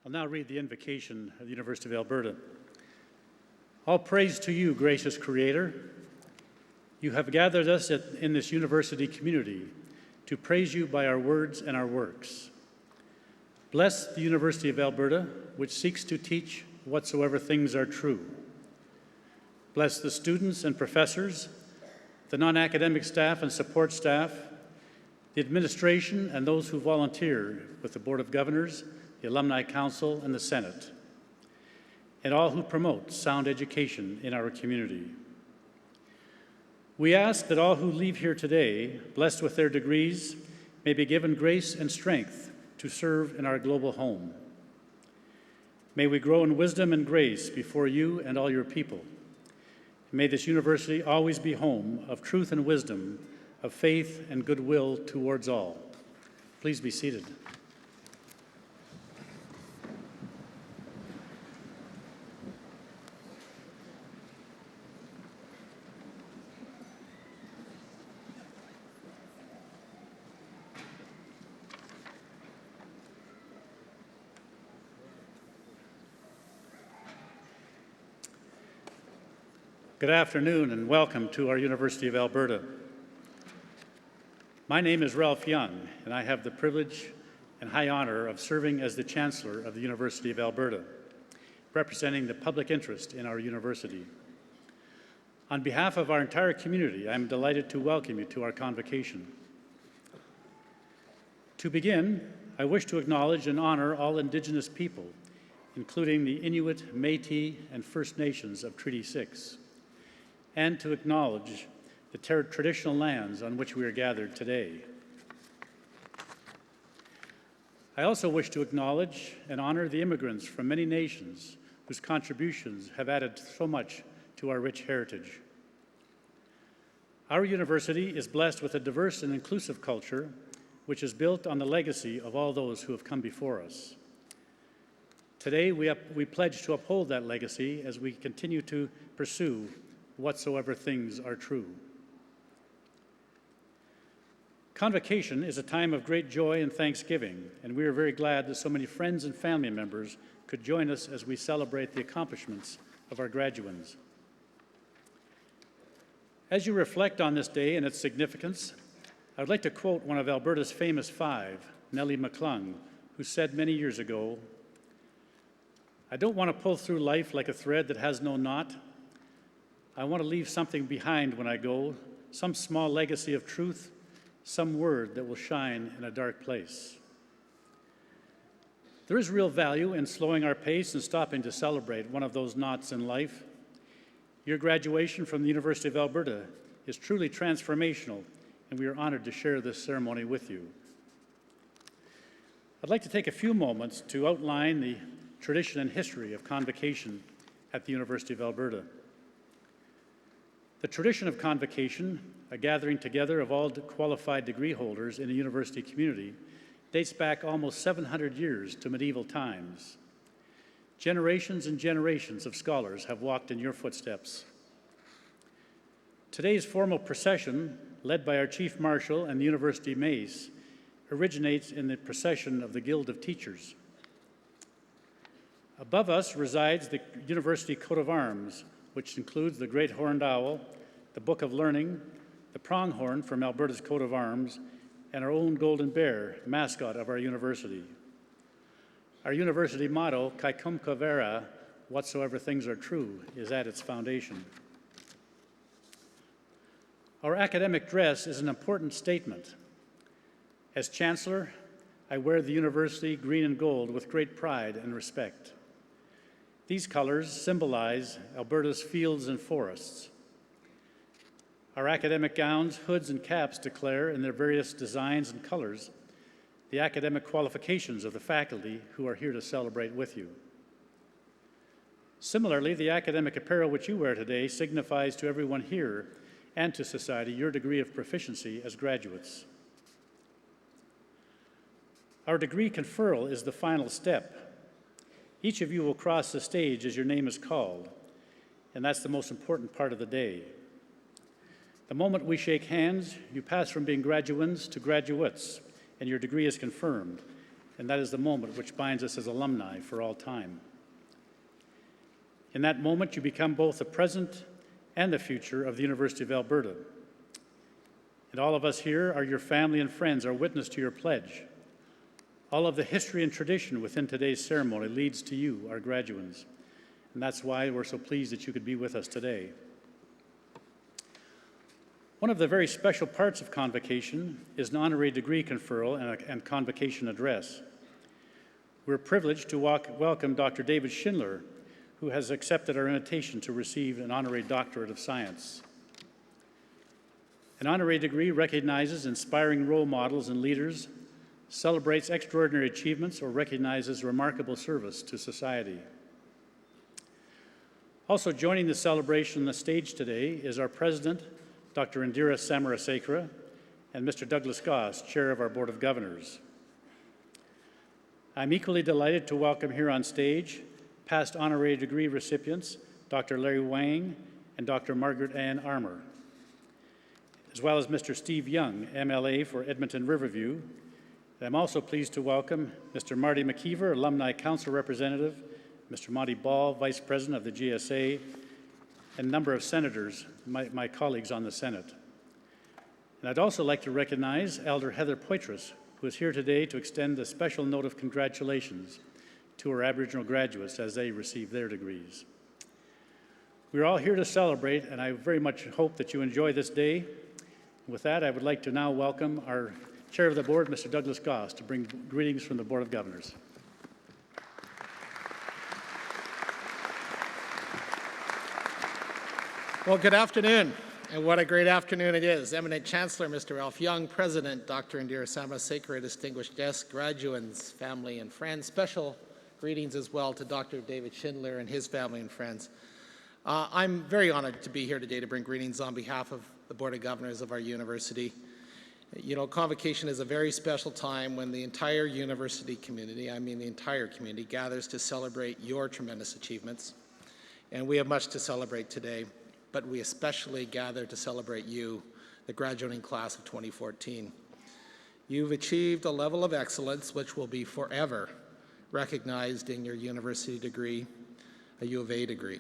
I'll now read the invocation of the University of Alberta. All praise to you, gracious Creator. You have gathered us in this university community to praise you by our words and our works. Bless the University of Alberta, which seeks to teach whatsoever things are true. Bless the students and professors, the non-academic staff and support staff, the administration and those who volunteer with the Board of Governors, the Alumni Council, and the Senate, and all who promote sound education in our community. We ask that all who leave here today, blessed with their degrees, may be given grace and strength to serve in our global home. May we grow in wisdom and grace before you and all your people. May this university always be home of truth and wisdom, of faith and goodwill towards all. Please be seated. Good afternoon and welcome to our University of Alberta. My name is Ralph Young, and I have the privilege and high honor of serving as the Chancellor of the University of Alberta, representing the public interest in our university. On behalf of our entire community, I am delighted to welcome you to our Convocation. To begin, I wish to acknowledge and honor all Indigenous people, including the Inuit, Métis, and First Nations of Treaty 6. And to acknowledge the traditional lands on which we are gathered today. I also wish to acknowledge and honor the immigrants from many nations whose contributions have added so much to our rich heritage. Our university is blessed with a diverse and inclusive culture which is built on the legacy of all those who have come before us. Today, we pledge to uphold that legacy as we continue to pursue whatsoever things are true. Convocation is a time of great joy and thanksgiving, and we are very glad that so many friends and family members could join us as we celebrate the accomplishments of our graduands. As you reflect on this day and its significance, I would like to quote one of Alberta's famous five, Nellie McClung, who said many years ago, "I don't want to pull through life like a thread that has no knot. I want to leave something behind when I go, some small legacy of truth, some word that will shine in a dark place." There is real value in slowing our pace and stopping to celebrate one of those knots in life. Your graduation from the University of Alberta is truly transformational, and we are honored to share this ceremony with you. I'd like to take a few moments to outline the tradition and history of Convocation at the University of Alberta. The tradition of Convocation, a gathering together of all qualified degree holders in a university community, dates back almost 700 years to medieval times. Generations and generations of scholars have walked in your footsteps. Today's formal procession, led by our Chief Marshal and the University Mace, originates in the procession of the Guild of Teachers. Above us resides the University Coat of Arms, which includes the Great Horned Owl, the Book of Learning, the pronghorn from Alberta's coat of arms, and our own golden bear, mascot of our university. Our university motto, Kai cum vera, whatsoever things are true, is at its foundation. Our academic dress is an important statement. As Chancellor, I wear the university green and gold with great pride and respect. These colors symbolize Alberta's fields and forests. Our academic gowns, hoods, and caps declare, in their various designs and colors, the academic qualifications of the faculty who are here to celebrate with you. Similarly, the academic apparel which you wear today signifies to everyone here and to society your degree of proficiency as graduates. Our degree conferral is the final step. Each of you will cross the stage as your name is called, and that's the most important part of the day. The moment we shake hands, you pass from being graduands to graduates, and your degree is confirmed, and that is the moment which binds us as alumni for all time. In that moment, you become both the present and the future of the University of Alberta. And all of us here are your family and friends, are witness to your pledge. All of the history and tradition within today's ceremony leads to you, our graduands. And that's why we're so pleased that you could be with us today. One of the very special parts of Convocation is an honorary degree conferral and Convocation address. We're privileged to welcome Dr. David Schindler, who has accepted our invitation to receive an honorary doctorate of science. An honorary degree recognizes inspiring role models and leaders, celebrates extraordinary achievements, or recognizes remarkable service to society. Also joining the celebration on the stage today is our President, Dr. Indira Samarasekera, and Mr. Douglas Goss, Chair of our Board of Governors. I'm equally delighted to welcome here on stage past honorary degree recipients, Dr. Larry Wang and Dr. Margaret Ann Armour, as well as Mr. Steve Young, MLA for Edmonton Riverview. And I'm also pleased to welcome Mr. Marty McKeever, Alumni Council Representative, Mr. Monty Ball, Vice President of the GSA, and a number of senators, my colleagues on the Senate. And I'd also like to recognize Elder Heather Poitras, who is here today to extend a special note of congratulations to our Aboriginal graduates as they receive their degrees. We're all here to celebrate, and I very much hope that you enjoy this day. With that, I would like to now welcome our Chair of the Board, Mr. Douglas Goss, to bring greetings from the Board of Governors. Well, good afternoon, and what a great afternoon it is. Eminent Chancellor, Mr. Ralph Young, President, Dr. Indira Samarasekera, distinguished guests, graduands, family and friends. Special greetings as well to Dr. David Schindler and his family and friends. I'm very honored to be here today to bring greetings on behalf of the Board of Governors of our university. You know, Convocation is a very special time when the entire university community, I mean the entire community, gathers to celebrate your tremendous achievements. And we have much to celebrate today, but we especially gather to celebrate you, the graduating class of 2014. You've achieved a level of excellence which will be forever recognized in your university degree, a U of A degree.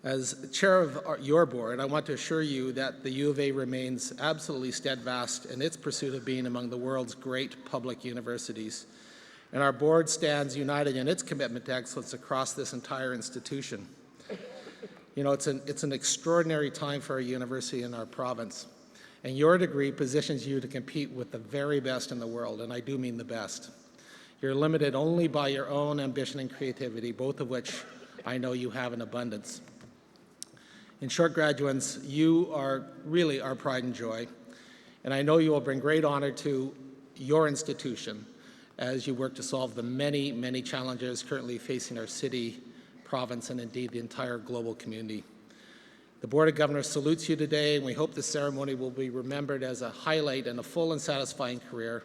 As chair of your board, I want to assure you that the U of A remains absolutely steadfast in its pursuit of being among the world's great public universities. And our board stands united in its commitment to excellence across this entire institution. You know, it's an extraordinary time for our university and our province. And your degree positions you to compete with the very best in the world, and I do mean the best. You're limited only by your own ambition and creativity, both of which I know you have in abundance. In short, graduates, you are really our pride and joy, and I know you will bring great honor to your institution as you work to solve the many, many challenges currently facing our city, province, and indeed the entire global community. The Board of Governors salutes you today, and we hope the ceremony will be remembered as a highlight in a full and satisfying career.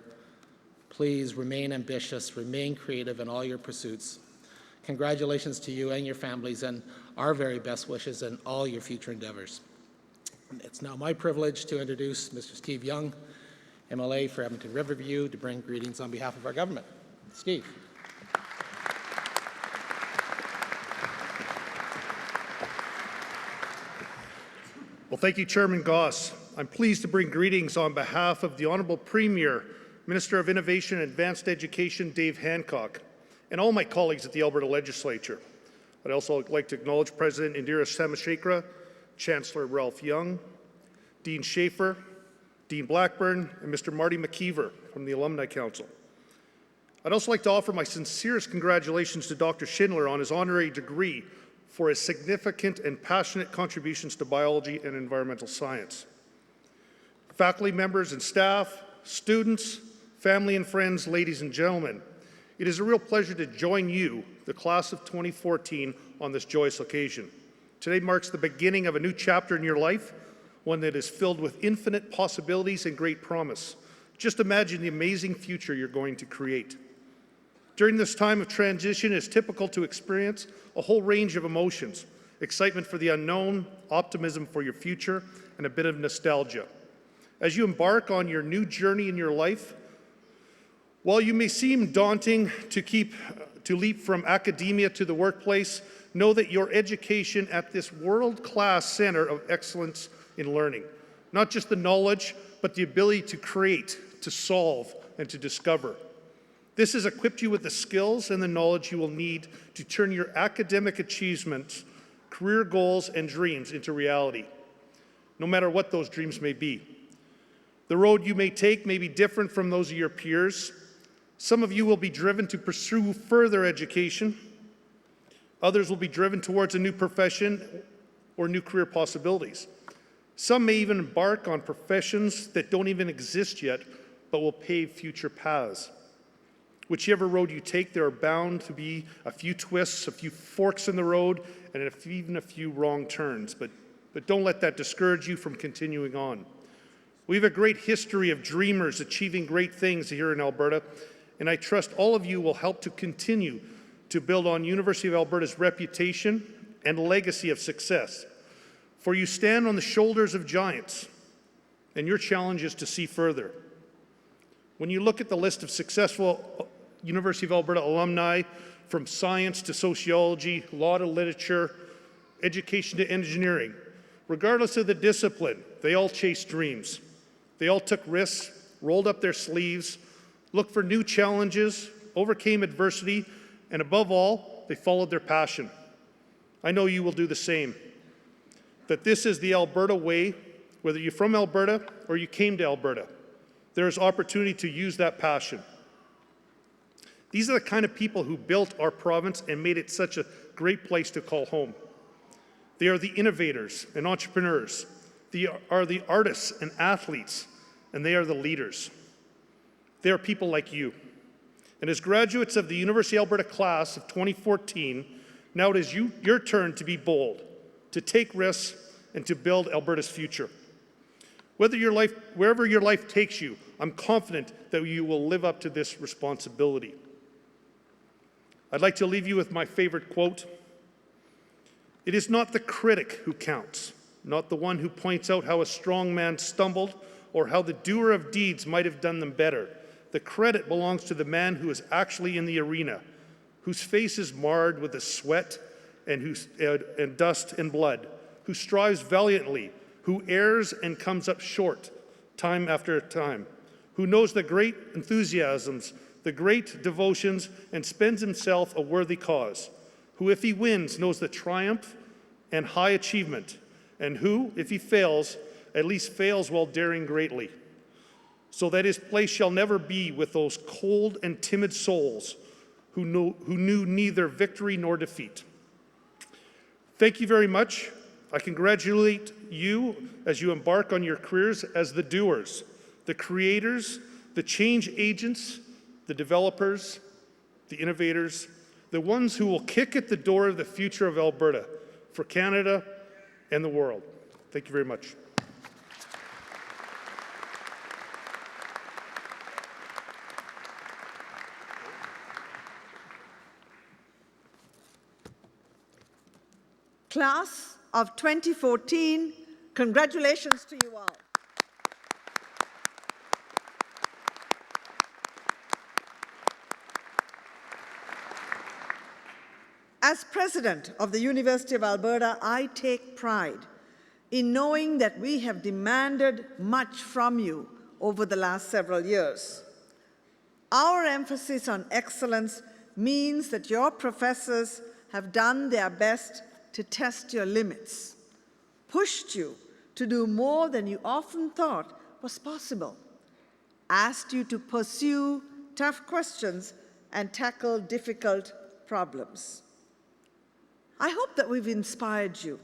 Please remain ambitious, remain creative in all your pursuits. Congratulations to you and your families, and our very best wishes in all your future endeavors. It's now my privilege to introduce Mr. Steve Young, MLA for Edmonton Riverview, to bring greetings on behalf of our government. Steve. Well, thank you, Chairman Goss. I'm pleased to bring greetings on behalf of the Honourable Premier, Minister of Innovation and Advanced Education, Dave Hancock, and all my colleagues at the Alberta Legislature. I'd also like to acknowledge President Indira Samarasekera, Chancellor Ralph Young, Dean Schaefer, Dean Blackburn, and Mr. Marty McKeever from the Alumni Council. I'd also like to offer my sincerest congratulations to Dr. Schindler on his honorary degree for his significant and passionate contributions to biology and environmental science. Faculty members and staff, students, family and friends, ladies and gentlemen, it is a real pleasure to join you, the class of 2014, on this joyous occasion. Today marks the beginning of a new chapter in your life, one that is filled with infinite possibilities and great promise. Just imagine the amazing future you're going to create. During this time of transition, it's typical to experience a whole range of emotions: excitement for the unknown, optimism for your future, and a bit of nostalgia. As you embark on your new journey in your life, While you may seem daunting to leap from academia to the workplace, know that your education at this world-class center of excellence in learning, not just the knowledge, but the ability to create, to solve, and to discover. This has equipped you with the skills and the knowledge you will need to turn your academic achievements, career goals, and dreams into reality, no matter what those dreams may be. The road you may take may be different from those of your peers. Some of you will be driven to pursue further education. Others will be driven towards a new profession or new career possibilities. Some may even embark on professions that don't even exist yet, but will pave future paths. Whichever road you take, there are bound to be a few twists, a few forks in the road, and even a few wrong turns. But don't let that discourage you from continuing on. We have a great history of dreamers achieving great things here in Alberta, and I trust all of you will help to continue to build on University of Alberta's reputation and legacy of success. For you stand on the shoulders of giants, and your challenge is to see further. When you look at the list of successful University of Alberta alumni, from science to sociology, law to literature, education to engineering, regardless of the discipline, they all chased dreams. They all took risks, rolled up their sleeves, looked for new challenges, overcame adversity, and above all, they followed their passion. I know you will do the same. That this is the Alberta way, whether you're from Alberta or you came to Alberta. There is opportunity to use that passion. These are the kind of people who built our province and made it such a great place to call home. They are the innovators and entrepreneurs. They are the artists and athletes, and they are the leaders. They are people like you. And as graduates of the University of Alberta class of 2014, now it is your turn to be bold, to take risks, and to build Alberta's future. Wherever your life takes you, I'm confident that you will live up to this responsibility. I'd like to leave you with my favorite quote. It is not the critic who counts, not the one who points out how a strong man stumbled or how the doer of deeds might have done them better. The credit belongs to the man who is actually in the arena, whose face is marred with the sweat and dust and blood, who strives valiantly, who errs and comes up short time after time, who knows the great enthusiasms, the great devotions, and spends himself a worthy cause, who, if he wins, knows the triumph and high achievement, and who, if he fails, at least fails while daring greatly, so that his place shall never be with those cold and timid souls who knew neither victory nor defeat. Thank you very much. I congratulate you as you embark on your careers as the doers, the creators, the change agents, the developers, the innovators, the ones who will kick at the door of the future of Alberta for Canada and the world. Thank you very much. Class of 2014, congratulations to you all. As president of the University of Alberta, I take pride in knowing that we have demanded much from you over the last several years. Our emphasis on excellence means that your professors have done their best to test your limits, pushed you to do more than you often thought was possible, asked you to pursue tough questions and tackle difficult problems. I hope that we've inspired you,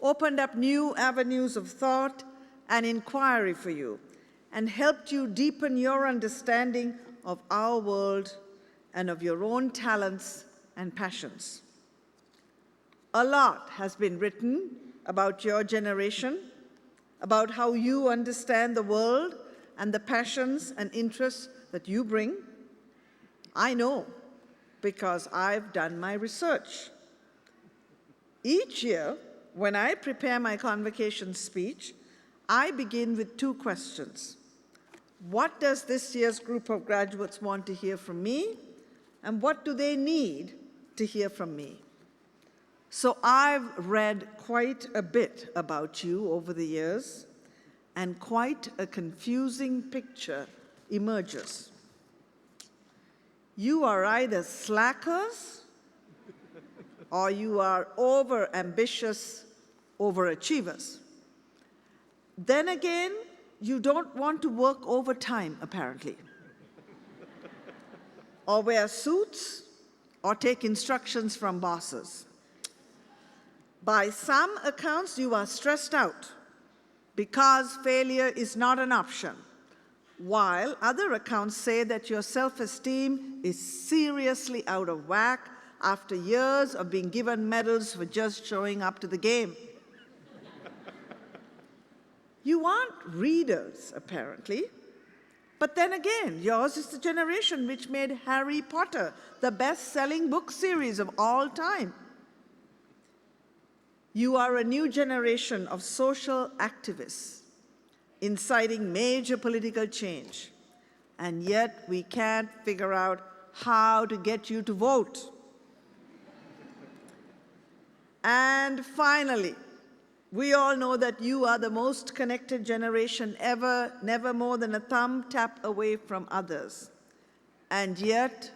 opened up new avenues of thought and inquiry for you, and helped you deepen your understanding of our world and of your own talents and passions. A lot has been written about your generation, about how you understand the world and the passions and interests that you bring. I know because I've done my research. Each year, when I prepare my convocation speech, I begin with two questions. What does this year's group of graduates want to hear from me? And what do they need to hear from me? So I've read quite a bit about you over the years, and quite a confusing picture emerges. You are either slackers or you are over-ambitious overachievers. Then again, you don't want to work overtime, apparently, or wear suits, or take instructions from bosses. By some accounts, you are stressed out because failure is not an option, while other accounts say that your self-esteem is seriously out of whack after years of being given medals for just showing up to the game. You aren't readers, apparently. But then again, yours is the generation which made Harry Potter the best-selling book series of all time. You are a new generation of social activists inciting major political change, and yet we can't figure out how to get you to vote. And finally, we all know that you are the most connected generation ever, never more than a thumb tap away from others. And yet,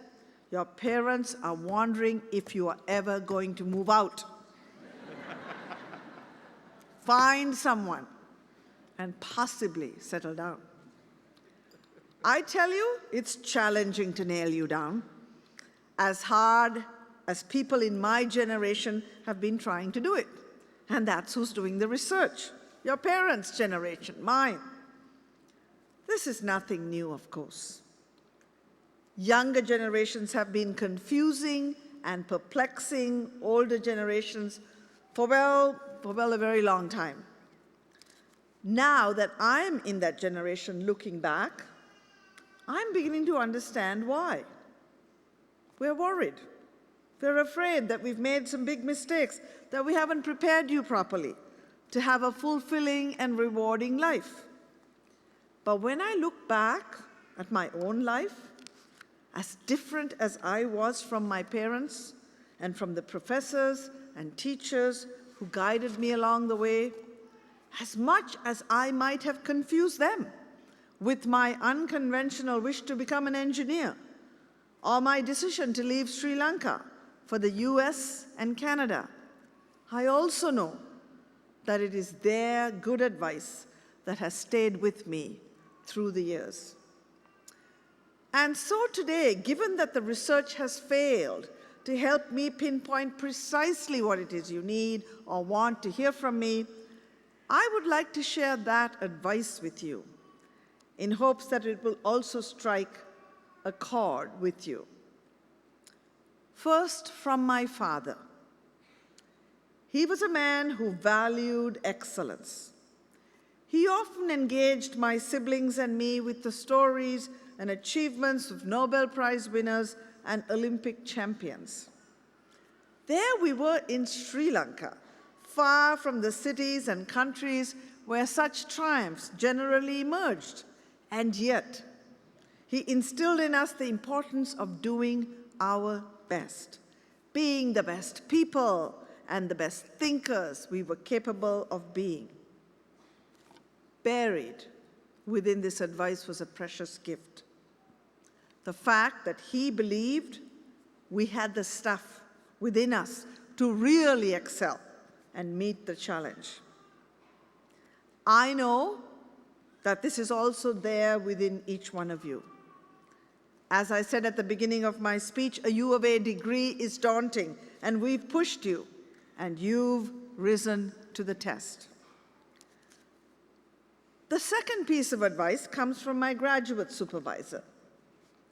your parents are wondering if you are ever going to move out. Find someone and possibly settle down. I tell you, it's challenging to nail you down, as hard as people in my generation have been trying to do it. And that's who's doing the research. Your parents' generation, mine. This is nothing new, of course. Younger generations have been confusing and perplexing older generations for a very long time. Now that I'm in that generation looking back, I'm beginning to understand why. We're worried. We're afraid that we've made some big mistakes, that we haven't prepared you properly to have a fulfilling and rewarding life. But when I look back at my own life, as different as I was from my parents and from the professors and teachers who guided me along the way, as much as I might have confused them with my unconventional wish to become an engineer, or my decision to leave Sri Lanka for the US and Canada, I also know that it is their good advice that has stayed with me through the years. And so today, given that the research has failed to help me pinpoint precisely what it is you need or want to hear from me, I would like to share that advice with you in hopes that it will also strike a chord with you. First, from my father. He was a man who valued excellence. He often engaged my siblings and me with the stories and achievements of Nobel Prize winners and Olympic champions. There we were in Sri Lanka, far from the cities and countries where such triumphs generally emerged. And yet, he instilled in us the importance of doing our best, being the best people and the best thinkers we were capable of being. Buried within this advice was a precious gift. The fact that he believed we had the stuff within us to really excel and meet the challenge. I know that this is also there within each one of you. As I said at the beginning of my speech, a U of A degree is daunting, and we've pushed you, and you've risen to the test. The second piece of advice comes from my graduate supervisor,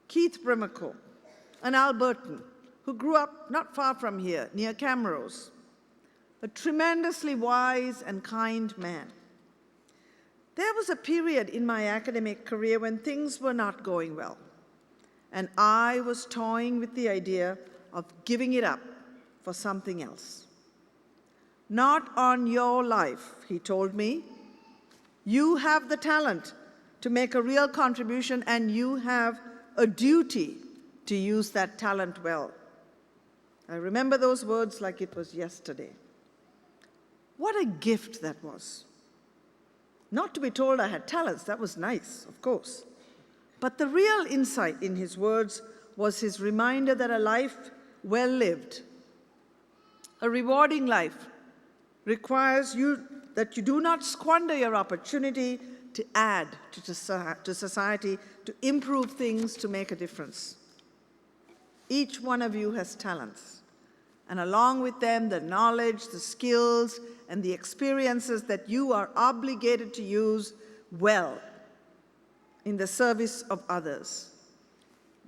Keith Brimacombe, an Albertan who grew up not far from here, near Camrose, a tremendously wise and kind man. There was a period in my academic career when things were not going well, and I was toying with the idea of giving it up for something else. Not on your life, he told me. You have the talent to make a real contribution, and you have a duty to use that talent well. I remember those words like it was yesterday. What a gift that was. Not to be told I had talents, that was nice, of course. But the real insight in his words was his reminder that a life well lived, a rewarding life, requires that you do not squander your opportunity to add to society, to improve things, to make a difference. Each one of you has talents, and along with them, the knowledge, the skills, and the experiences that you are obligated to use well in the service of others.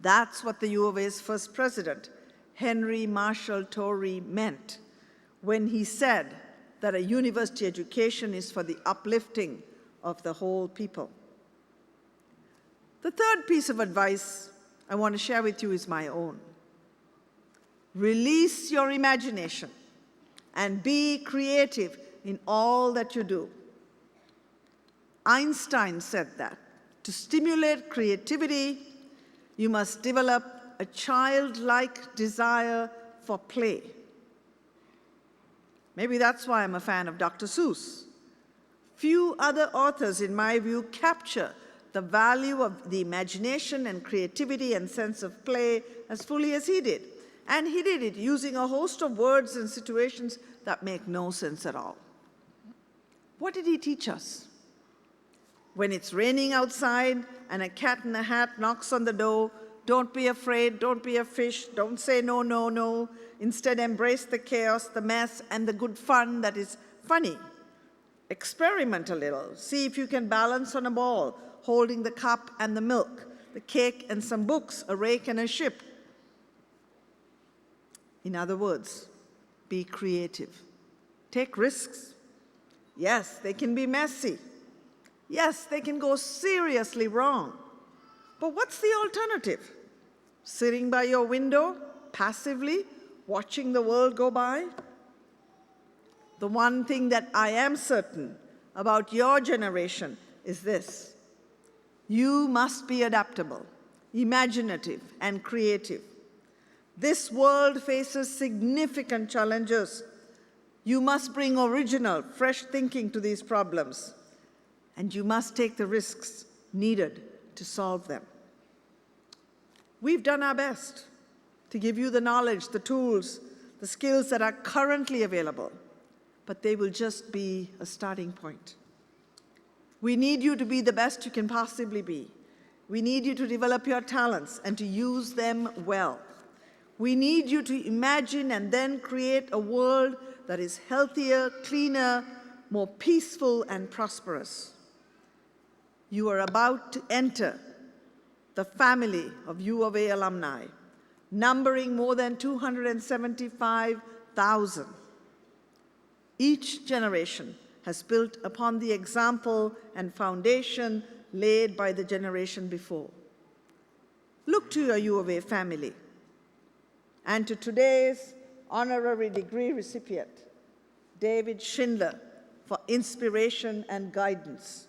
That's what the U of A's first president, Henry Marshall Torrey, meant when he said that a university education is for the uplifting of the whole people. The third piece of advice I want to share with you is my own. Release your imagination and be creative in all that you do. Einstein said that to stimulate creativity, you must develop a childlike desire for play. Maybe that's why I'm a fan of Dr. Seuss. Few other authors, in my view, capture the value of the imagination and creativity and sense of play as fully as he did. And he did it using a host of words and situations that make no sense at all. What did he teach us? When it's raining outside and a cat in a hat knocks on the door, don't be afraid, don't be a fish, don't say no, no, no. Instead, embrace the chaos, the mess, and the good fun that is funny. Experiment a little. See if you can balance on a ball, holding the cup and the milk, the cake and some books, a rake and a ship. In other words, be creative. Take risks. Yes, they can be messy. Yes, they can go seriously wrong. But what's the alternative? Sitting by your window, passively, watching the world go by? The one thing that I am certain about your generation is this: you must be adaptable, imaginative, and creative. This world faces significant challenges. You must bring original, fresh thinking to these problems, and you must take the risks needed to solve them. We've done our best to give you the knowledge, the tools, the skills that are currently available, but they will just be a starting point. We need you to be the best you can possibly be. We need you to develop your talents and to use them well. We need you to imagine and then create a world that is healthier, cleaner, more peaceful, and prosperous. You are about to enter the family of U of A alumni, numbering more than 275,000. Each generation has built upon the example and foundation laid by the generation before. Look to your U of A family and to today's honorary degree recipient, David Schindler, for inspiration and guidance.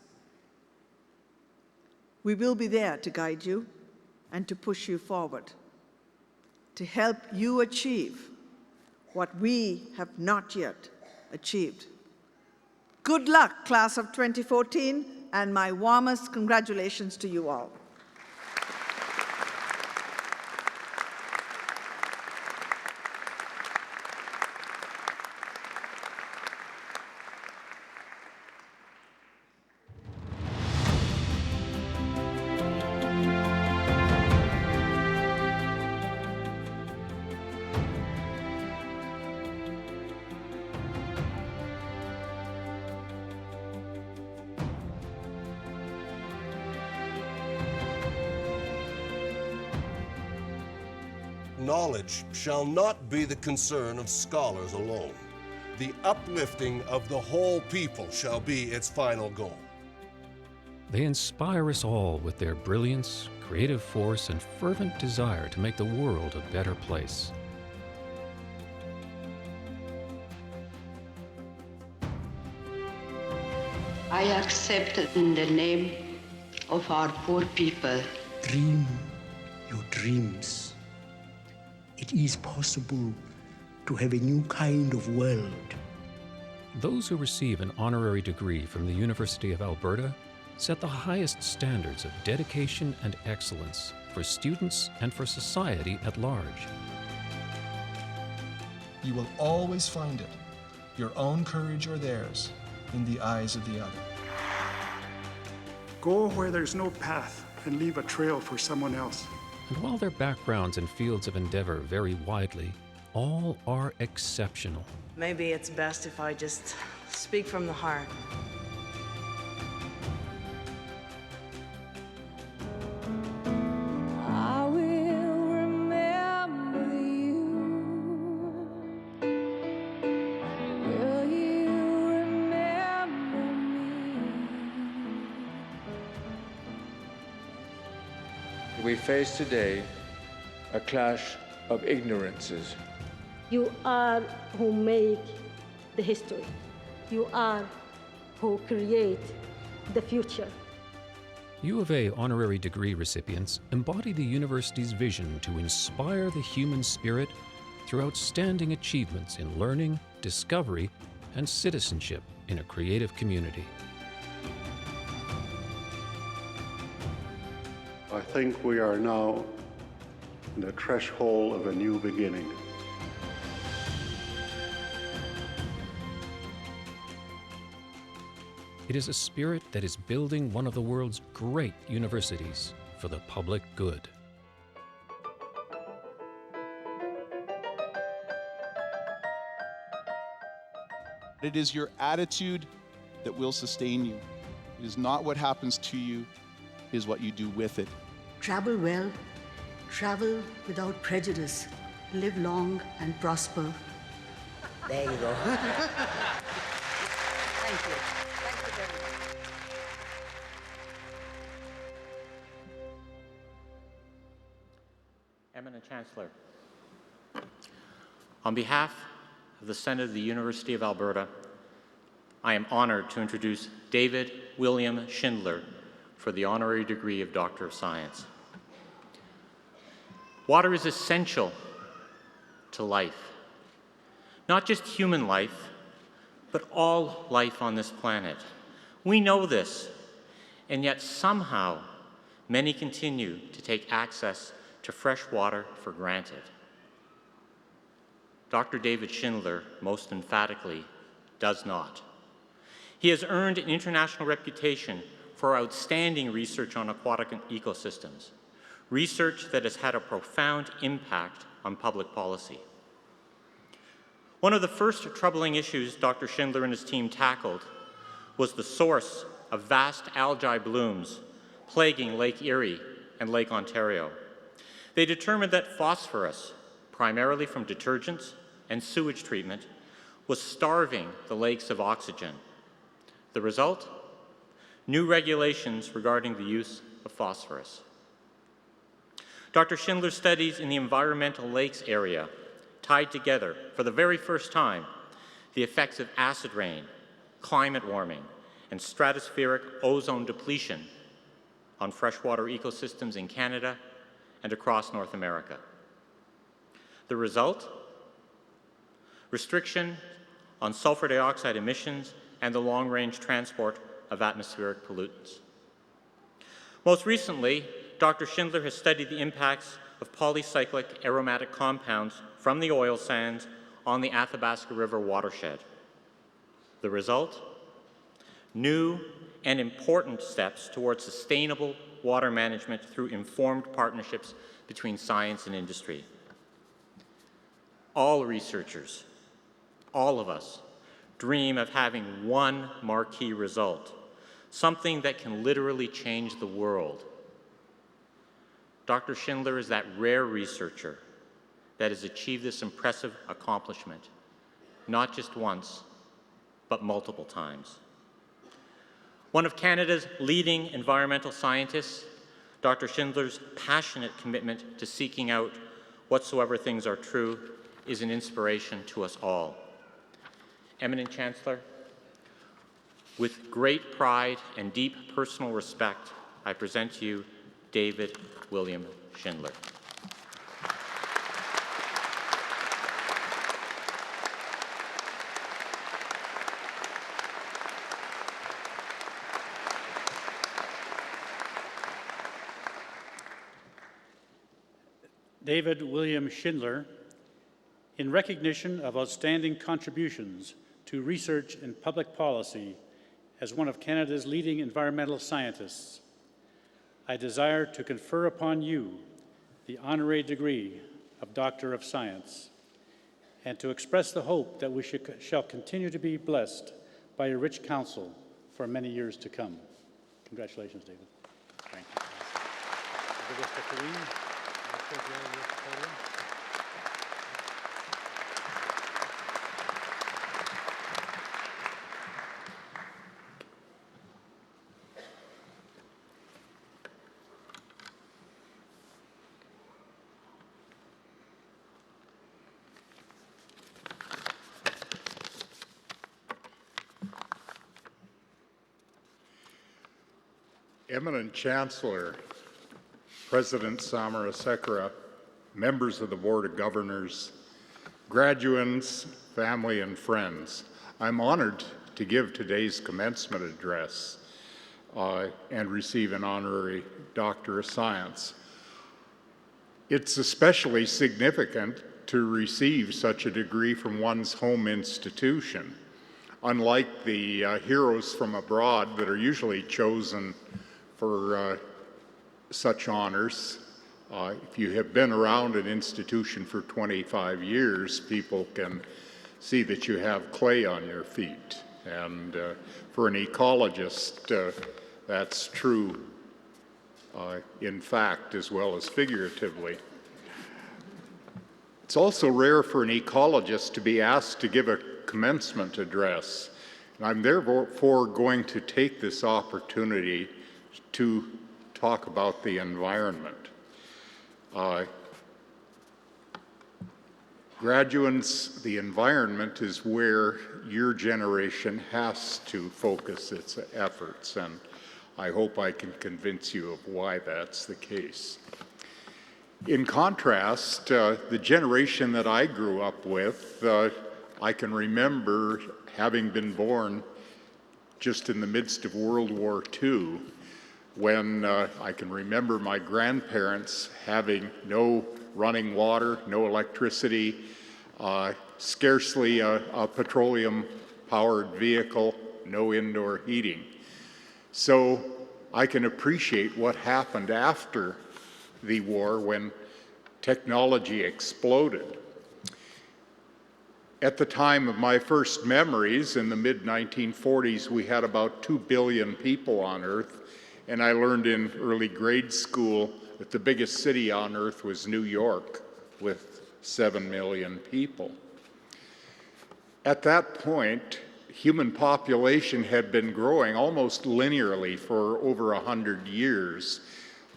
We will be there to guide you and to push you forward, to help you achieve what we have not yet achieved. Good luck, class of 2014, and my warmest congratulations to you all. Knowledge shall not be the concern of scholars alone. The uplifting of the whole people shall be its final goal. They inspire us all with their brilliance, creative force, and fervent desire to make the world a better place. I accept in the name of our poor people. Dream your dreams. It is possible to have a new kind of world. Those who receive an honorary degree from the University of Alberta set the highest standards of dedication and excellence for students and for society at large. You will always find it, your own courage or theirs, in the eyes of the other. Go where there's no path and leave a trail for someone else. And while their backgrounds and fields of endeavor vary widely, all are exceptional. Maybe it's best if I just speak from the heart. I will remember you. Will you remember me? We face today a clash of ignorances. You are who make the history. You are who create the future. U of A honorary degree recipients embody the university's vision to inspire the human spirit through outstanding achievements in learning, discovery, and citizenship in a creative community. I think we are now in the threshold of a new beginning. It is a spirit that is building one of the world's great universities for the public good. It is your attitude that will sustain you. It is not what happens to you, it is what you do with it. Travel well, travel without prejudice, live long and prosper. There you go. Thank you. Thank you very much. Eminent Chancellor, on behalf of the Senate of the University of Alberta, I am honored to introduce David William Schindler for the honorary degree of Doctor of Science. Water is essential to life, not just human life, but all life on this planet. We know this, and yet somehow many continue to take access to fresh water for granted. Dr. David Schindler, most emphatically, does not. He has earned an international reputation for outstanding research on aquatic ecosystems, research that has had a profound impact on public policy. One of the first troubling issues Dr. Schindler and his team tackled was the source of vast algae blooms plaguing Lake Erie and Lake Ontario. They determined that phosphorus, primarily from detergents and sewage treatment, was starving the lakes of oxygen. The result? New regulations regarding the use of phosphorus. Dr. Schindler's studies in the environmental lakes area tied together, for the very first time, the effects of acid rain, climate warming, and stratospheric ozone depletion on freshwater ecosystems in Canada and across North America. The result? Restriction on sulfur dioxide emissions and the long-range transport of atmospheric pollutants. Most recently, Dr. Schindler has studied the impacts of polycyclic aromatic compounds from the oil sands on the Athabasca River watershed. The result? New and important steps towards sustainable water management through informed partnerships between science and industry. All researchers, all of us, dream of having one marquee result, something that can literally change the world. Dr. Schindler is that rare researcher that has achieved this impressive accomplishment, not just once, but multiple times. One of Canada's leading environmental scientists, Dr. Schindler's passionate commitment to seeking out whatsoever things are true is an inspiration to us all. Eminent Chancellor, with great pride and deep personal respect, I present to you David William Schindler. David William Schindler, in recognition of outstanding contributions to research and public policy as one of Canada's leading environmental scientists, I desire to confer upon you the honorary degree of Doctor of Science, and to express the hope that we shall continue to be blessed by your rich counsel for many years to come. Congratulations, David. Thank you. Eminent Chancellor, President Samarasekera, members of the Board of Governors, graduates, family, and friends, I'm honored to give today's commencement address and receive an honorary Doctor of Science. It's especially significant to receive such a degree from one's home institution, unlike the heroes from abroad that are usually chosen for such honors. If you have been around an institution for 25 years, people can see that you have clay on your feet. And for an ecologist, that's true in fact as well as figuratively. It's also rare for an ecologist to be asked to give a commencement address. And I'm therefore going to take this opportunity to talk about the environment. Graduates, the environment is where your generation has to focus its efforts, and I hope I can convince you of why that's the case. In contrast, the generation that I grew up with, I can remember having been born just in the midst of World War II, when I can remember my grandparents having no running water, no electricity, scarcely a petroleum-powered vehicle, no indoor heating. So I can appreciate what happened after the war when technology exploded. At the time of my first memories, in the mid-1940s, we had about 2 billion people on Earth, and I learned in early grade school that the biggest city on Earth was New York, with 7 million people. At that point, human population had been growing almost linearly for over 100 years,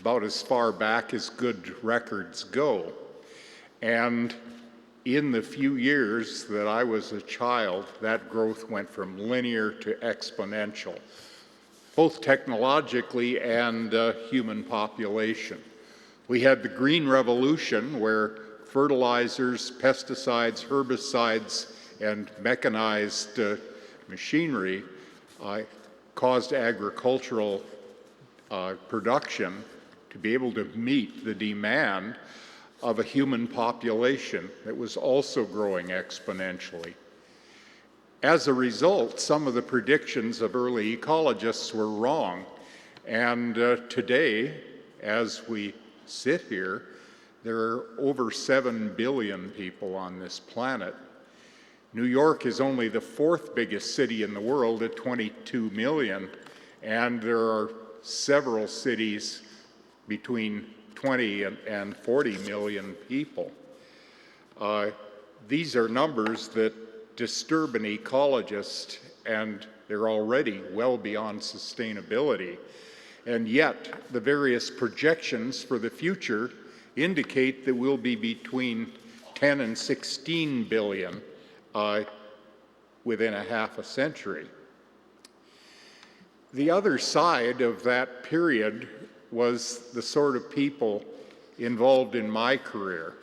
about as far back as good records go. And in the few years that I was a child, that growth went from linear to exponential, both technologically and human population. We had the Green Revolution, where fertilizers, pesticides, herbicides, and mechanized machinery caused agricultural production to be able to meet the demand of a human population that was also growing exponentially. As a result, some of the predictions of early ecologists were wrong, and today, as we sit here, there are over 7 billion people on this planet. New York is only the 4th biggest city in the world at 22 million, and there are several cities between 20 and 40 million people. These are numbers that disturb an ecologist, and they're already well beyond sustainability. And yet, the various projections for the future indicate that we'll be between 10 and 16 billion within a half a century. The other side of that period was the sort of people involved in my career,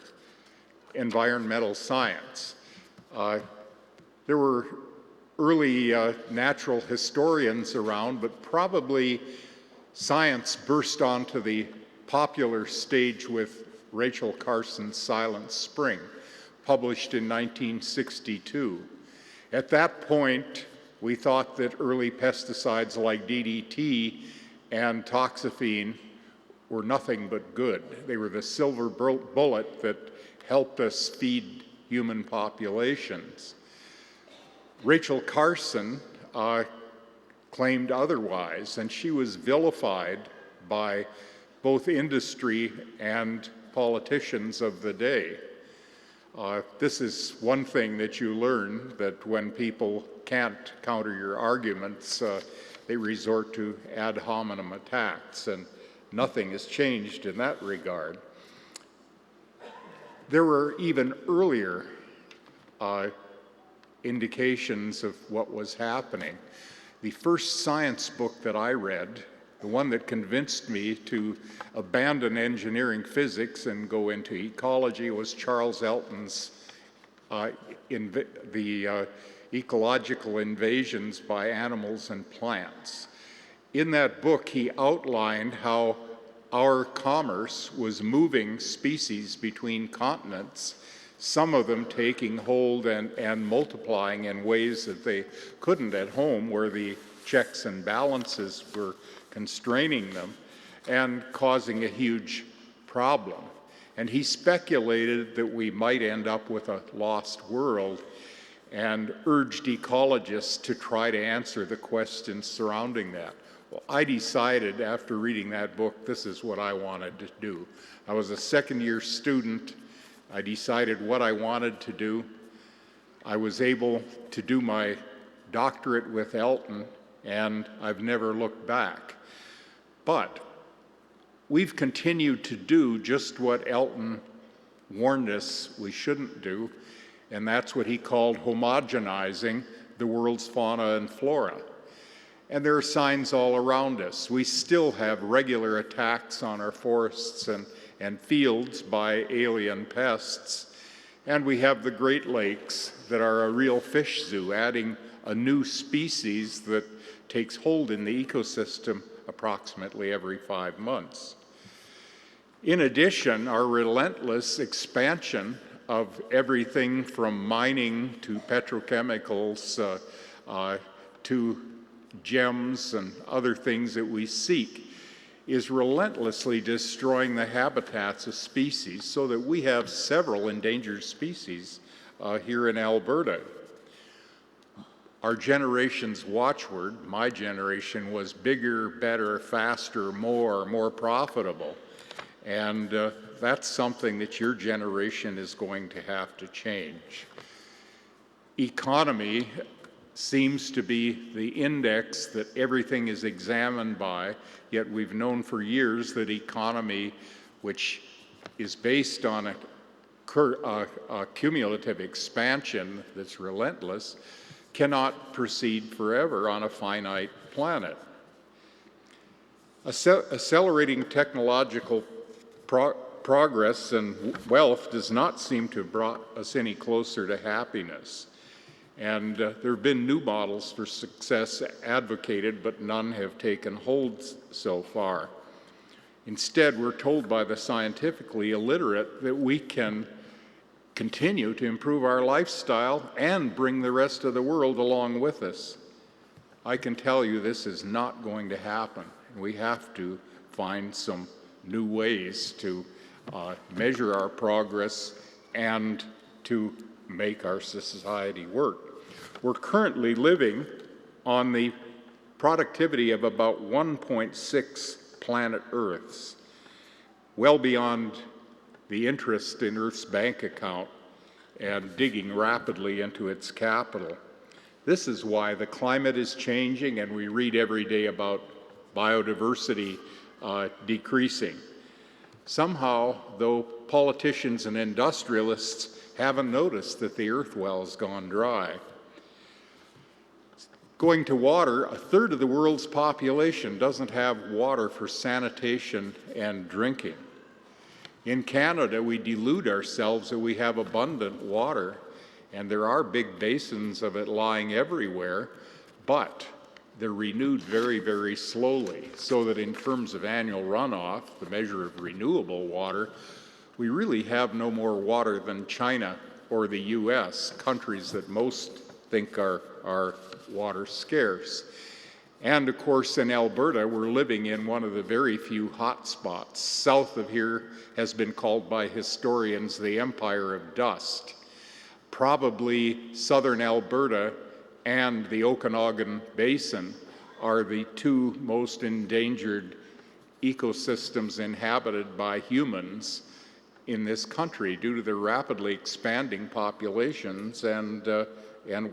environmental science. There were early natural historians around, but probably science burst onto the popular stage with Rachel Carson's Silent Spring, published in 1962. At that point, we thought that early pesticides like DDT and toxaphene were nothing but good. They were the silver bullet that helped us feed human populations. Rachel Carson claimed otherwise, and she was vilified by both industry and politicians of the day. This is one thing that you learn, that when people can't counter your arguments, they resort to ad hominem attacks, and nothing has changed in that regard. There were even earlier indications of what was happening. The first science book that I read, the one that convinced me to abandon engineering physics and go into ecology, was Charles Elton's The Ecological Invasions by Animals and Plants. In that book, he outlined how our commerce was moving species between continents, some of them taking hold and multiplying in ways that they couldn't at home, where the checks and balances were constraining them and causing a huge problem. And he speculated that we might end up with a lost world and urged ecologists to try to answer the questions surrounding that. Well, I decided after reading that book, this is what I wanted to do. I was a second-year student. I decided what I wanted to do. I was able to do my doctorate with Elton, and I've never looked back. But we've continued to do just what Elton warned us we shouldn't do, and that's what he called homogenizing the world's fauna and flora. And there are signs all around us. We still have regular attacks on our forests and fields by alien pests. And we have the Great Lakes that are a real fish zoo, adding a new species that takes hold in the ecosystem approximately every 5 months. In addition, our relentless expansion of everything from mining to petrochemicals to gems and other things that we seek is relentlessly destroying the habitats of species, so that we have several endangered species here in Alberta. Our generation's watchword, my generation, was bigger, better, faster, more profitable. And that's something that your generation is going to have to change. Economy seems to be the index that everything is examined by, yet we've known for years that economy, which is based on a cumulative expansion that's relentless, cannot proceed forever on a finite planet. Accelerating technological progress and wealth does not seem to have brought us any closer to happiness. And there have been new models for success advocated, but none have taken hold so far. Instead, we're told by the scientifically illiterate that we can continue to improve our lifestyle and bring the rest of the world along with us. I can tell you this is not going to happen. We have to find some new ways to measure our progress and to make our society work. We're currently living on the productivity of about 1.6 planet Earths, well beyond the interest in Earth's bank account and digging rapidly into its capital. This is why the climate is changing, and we read every day about biodiversity decreasing. Somehow, though, politicians and industrialists haven't noticed that the earth well has gone dry. Going to water, a third of the world's population doesn't have water for sanitation and drinking. In Canada, we delude ourselves that we have abundant water, and there are big basins of it lying everywhere, but they're renewed very, very slowly, so that in terms of annual runoff, the measure of renewable water, we really have no more water than China or the US, countries that most think are water scarce. And of course, in Alberta, we're living in one of the very few hot spots. South of here has been called by historians the Empire of Dust. Probably southern Alberta and the Okanagan Basin are the two most endangered ecosystems inhabited by humans in this country due to their rapidly expanding populations and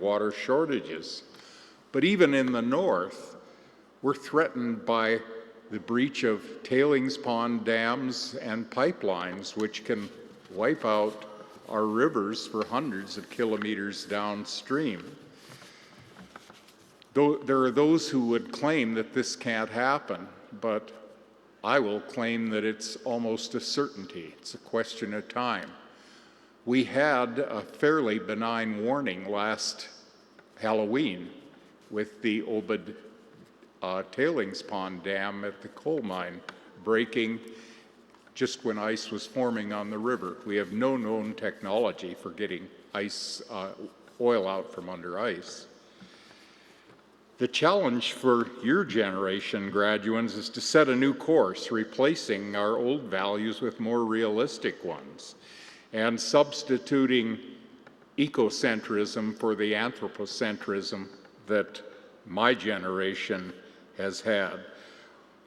water shortages. But even in the north, we're threatened by the breach of tailings pond dams and pipelines, which can wipe out our rivers for hundreds of kilometers downstream. There are those who would claim that this can't happen, but I will claim that it's almost a certainty. It's a question of time. We had a fairly benign warning last Halloween with the Obed tailings pond dam at the coal mine breaking just when ice was forming on the river. We have no known technology for getting oil out from under ice. The challenge for your generation, graduates, is to set a new course, replacing our old values with more realistic ones, and substituting ecocentrism for the anthropocentrism that my generation has had.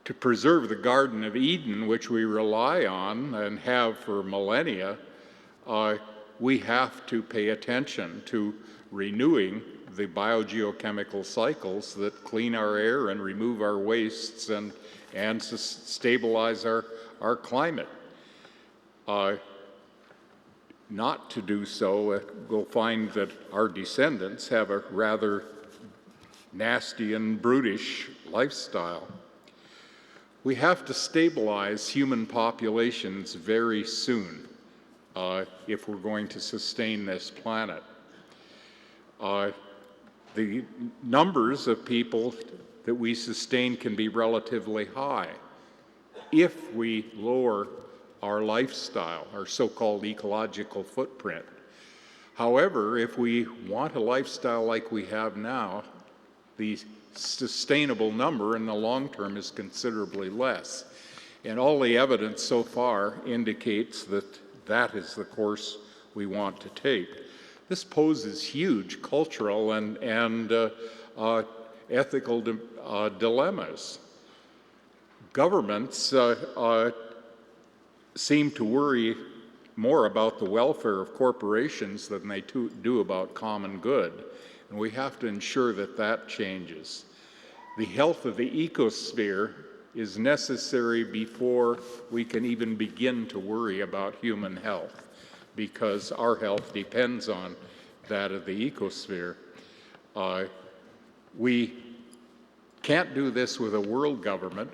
To preserve the Garden of Eden, which we rely on and have for millennia, we have to pay attention to renewing the biogeochemical cycles that clean our air and remove our wastes and stabilize our climate. Not to do so, we'll find that our descendants have a rather nasty and brutish lifestyle. We have to stabilize human populations very soon if we're going to sustain this planet. The numbers of people that we sustain can be relatively high if we lower our lifestyle, our so-called ecological footprint. However, if we want a lifestyle like we have now, the sustainable number in the long term is considerably less. And all the evidence so far indicates that that is the course we want to take. This poses huge cultural and ethical dilemmas. Governments seem to worry more about the welfare of corporations than they do about common good, and we have to ensure that that changes. The health of the ecosphere is necessary before we can even begin to worry about human health, because our health depends on that of the ecosphere. We can't do this with a world government.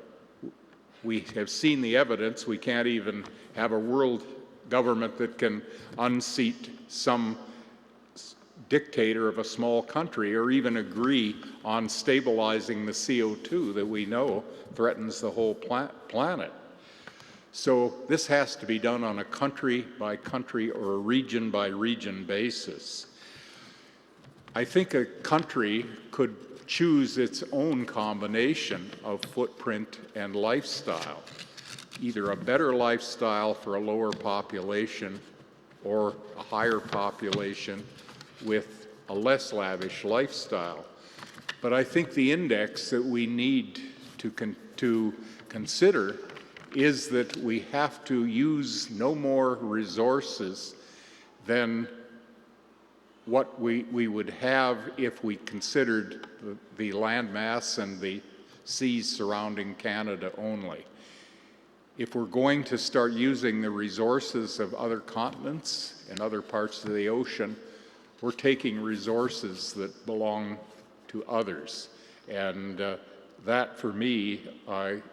We have seen the evidence. We can't even have a world government that can unseat some dictator of a small country or even agree on stabilizing the CO2 that we know threatens the whole planet. So this has to be done on a country-by-country or a region-by-region basis. I think a country could choose its own combination of footprint and lifestyle, either a better lifestyle for a lower population or a higher population with a less lavish lifestyle. But I think the index that we need to consider is that we have to use no more resources than what we would have if we considered the land mass and the seas surrounding Canada only. If we're going to start using the resources of other continents and other parts of the ocean, we're taking resources that belong to others. And that, for me,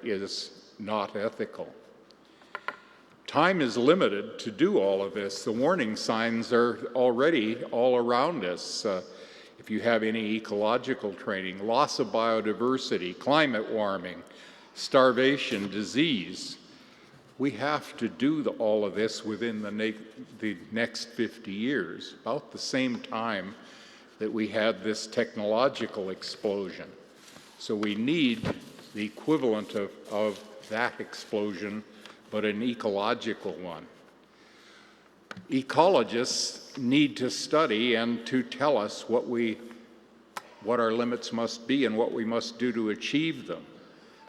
is not ethical. Time is limited to do all of this. The warning signs are already all around us. If you have any ecological training, loss of biodiversity, climate warming, starvation, disease, we have to do all of this within the next 50 years, about the same time that we had this technological explosion. So we need the equivalent of that explosion, but an ecological one. Ecologists need to study and to tell us what our limits must be and what we must do to achieve them.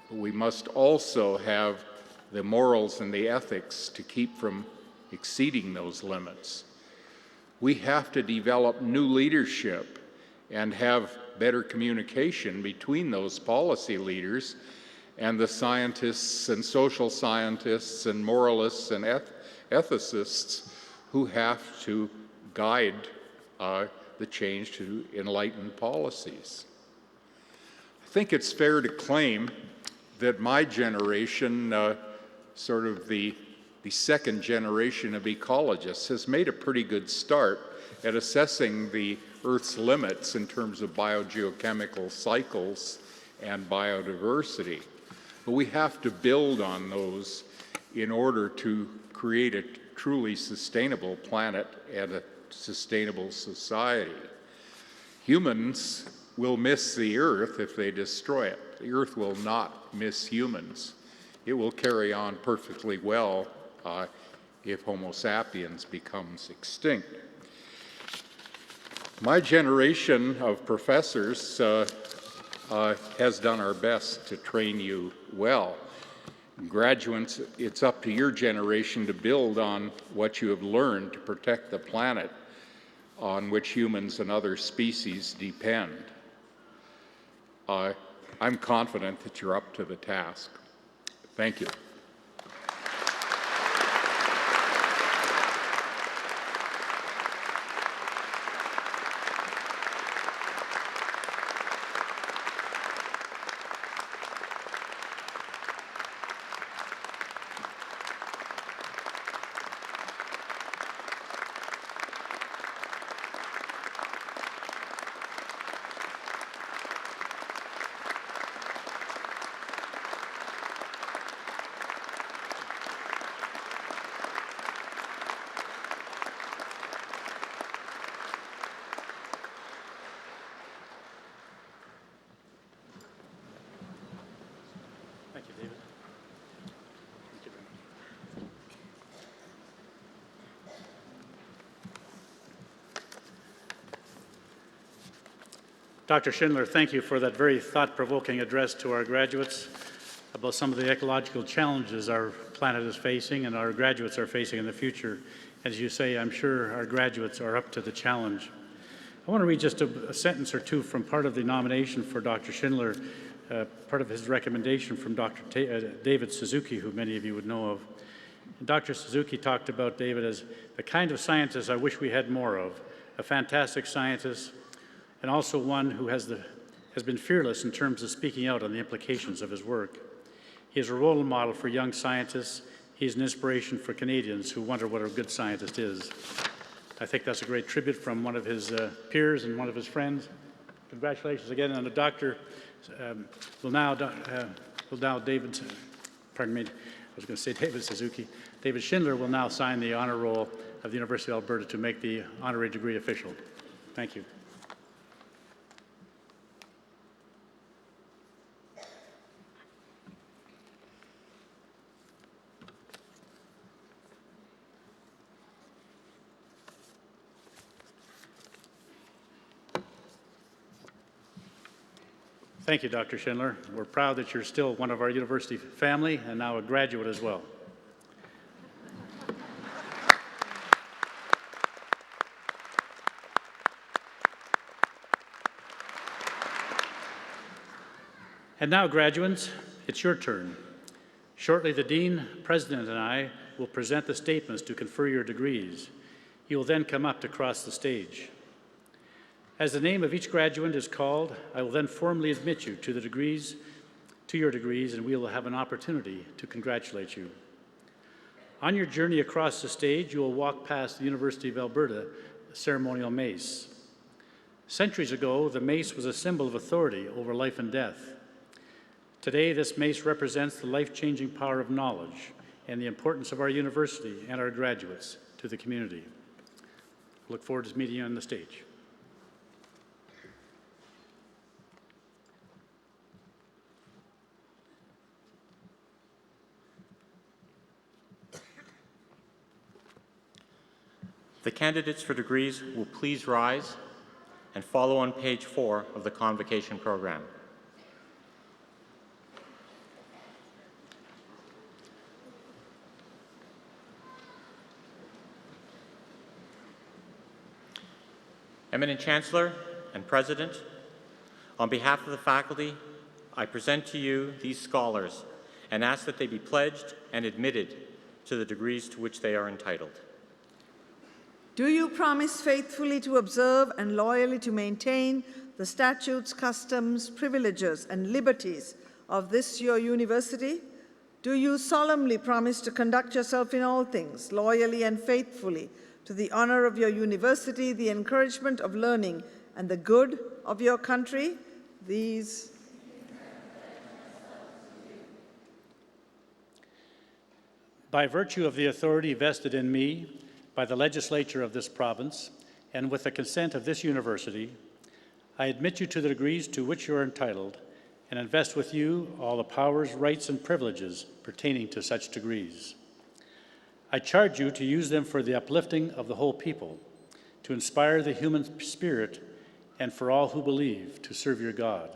But we must also have the morals and the ethics to keep from exceeding those limits. We have to develop new leadership and have better communication between those policy leaders and the scientists and social scientists and moralists and ethicists who have to guide the change to enlightened policies. I think it's fair to claim that my generation, sort of the second generation of ecologists, has made a pretty good start at assessing the Earth's limits in terms of biogeochemical cycles and biodiversity. But we have to build on those in order to create a truly sustainable planet and a sustainable society. Humans will miss the Earth if they destroy it. The Earth will not miss humans. It will carry on perfectly well if Homo sapiens becomes extinct. My generation of professors has done our best to train you well. Graduates, it's up to your generation to build on what you have learned to protect the planet on which humans and other species depend. I'm confident that you're up to the task. Thank you. Thank you, David. Thank you very much. Dr. Schindler, thank you for that very thought-provoking address to our graduates about some of the ecological challenges our planet is facing and our graduates are facing in the future. As you say, I'm sure our graduates are up to the challenge. I want to read just a sentence or two from part of the nomination for Dr. Schindler, part of his recommendation from Dr. David Suzuki, who many of you would know of. And Dr. Suzuki talked about David as the kind of scientist I wish we had more of, a fantastic scientist, and also one who has been fearless in terms of speaking out on the implications of his work. He is a role model for young scientists. He's an inspiration for Canadians who wonder what a good scientist is. I think that's a great tribute from one of his peers and one of his friends. Congratulations again, and the doctor will now David Suzuki. David Schindler will now sign the honor roll of the University of Alberta to make the honorary degree official. Thank you. Thank you, Dr. Schindler. We're proud that you're still one of our university family and now a graduate as well. And now, graduates, it's your turn. Shortly, the Dean, President, and I will present the statements to confer your degrees. You will then come up to cross the stage. As the name of each graduate is called, I will then formally admit you to your degrees, and we will have an opportunity to congratulate you. On your journey across the stage, you will walk past the University of Alberta ceremonial mace. Centuries ago, the mace was a symbol of authority over life and death. Today, this mace represents the life-changing power of knowledge and the importance of our university and our graduates to the community. Look forward to meeting you on the stage. The candidates for degrees will please rise and follow on page 4 of the Convocation program. Eminent Chancellor and President, on behalf of the faculty, I present to you these scholars and ask that they be pledged and admitted to the degrees to which they are entitled. Do you promise faithfully to observe and loyally to maintain the statutes, customs, privileges, and liberties of this your university? Do you solemnly promise to conduct yourself in all things loyally and faithfully to the honor of your university, the encouragement of learning, and the good of your country? These. By virtue of the authority vested in me by the legislature of this province, and with the consent of this university, I admit you to the degrees to which you are entitled, and invest with you all the powers, rights, and privileges pertaining to such degrees. I charge you to use them for the uplifting of the whole people, to inspire the human spirit, and for all who believe to serve your God,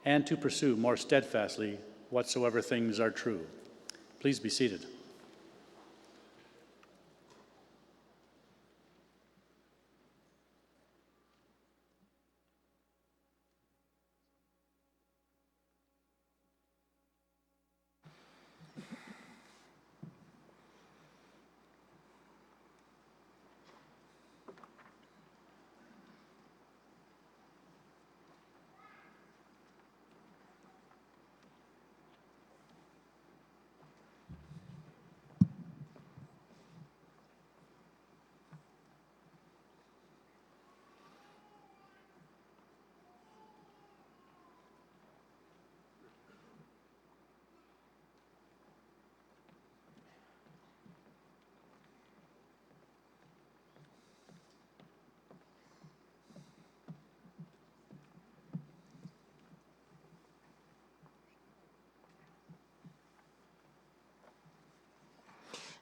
and to pursue more steadfastly whatsoever things are true. Please be seated.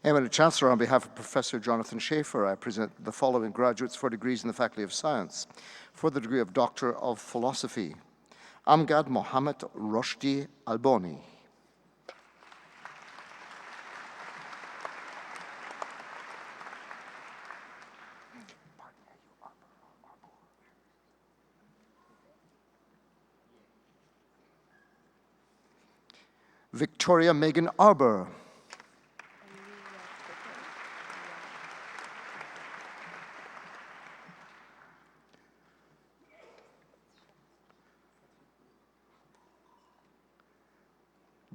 Eminent Chancellor, on behalf of Professor Jonathan Schaefer, I present the following graduates for degrees in the Faculty of Science. For the degree of Doctor of Philosophy, Amgad Mohammed Roshdi Alboni. Victoria Megan Arbour.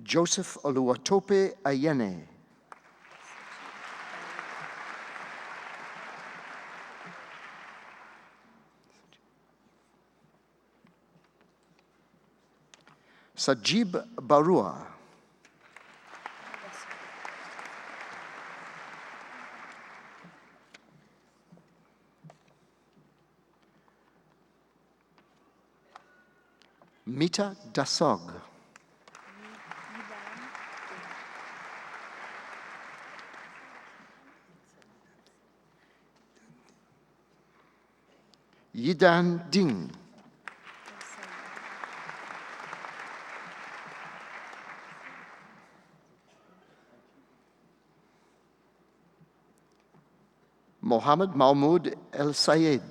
Joseph Oluwatope Ayene. Sajib Barua. Mita Dasog. Yidan Ding. Mohammed Mahmoud El Sayed.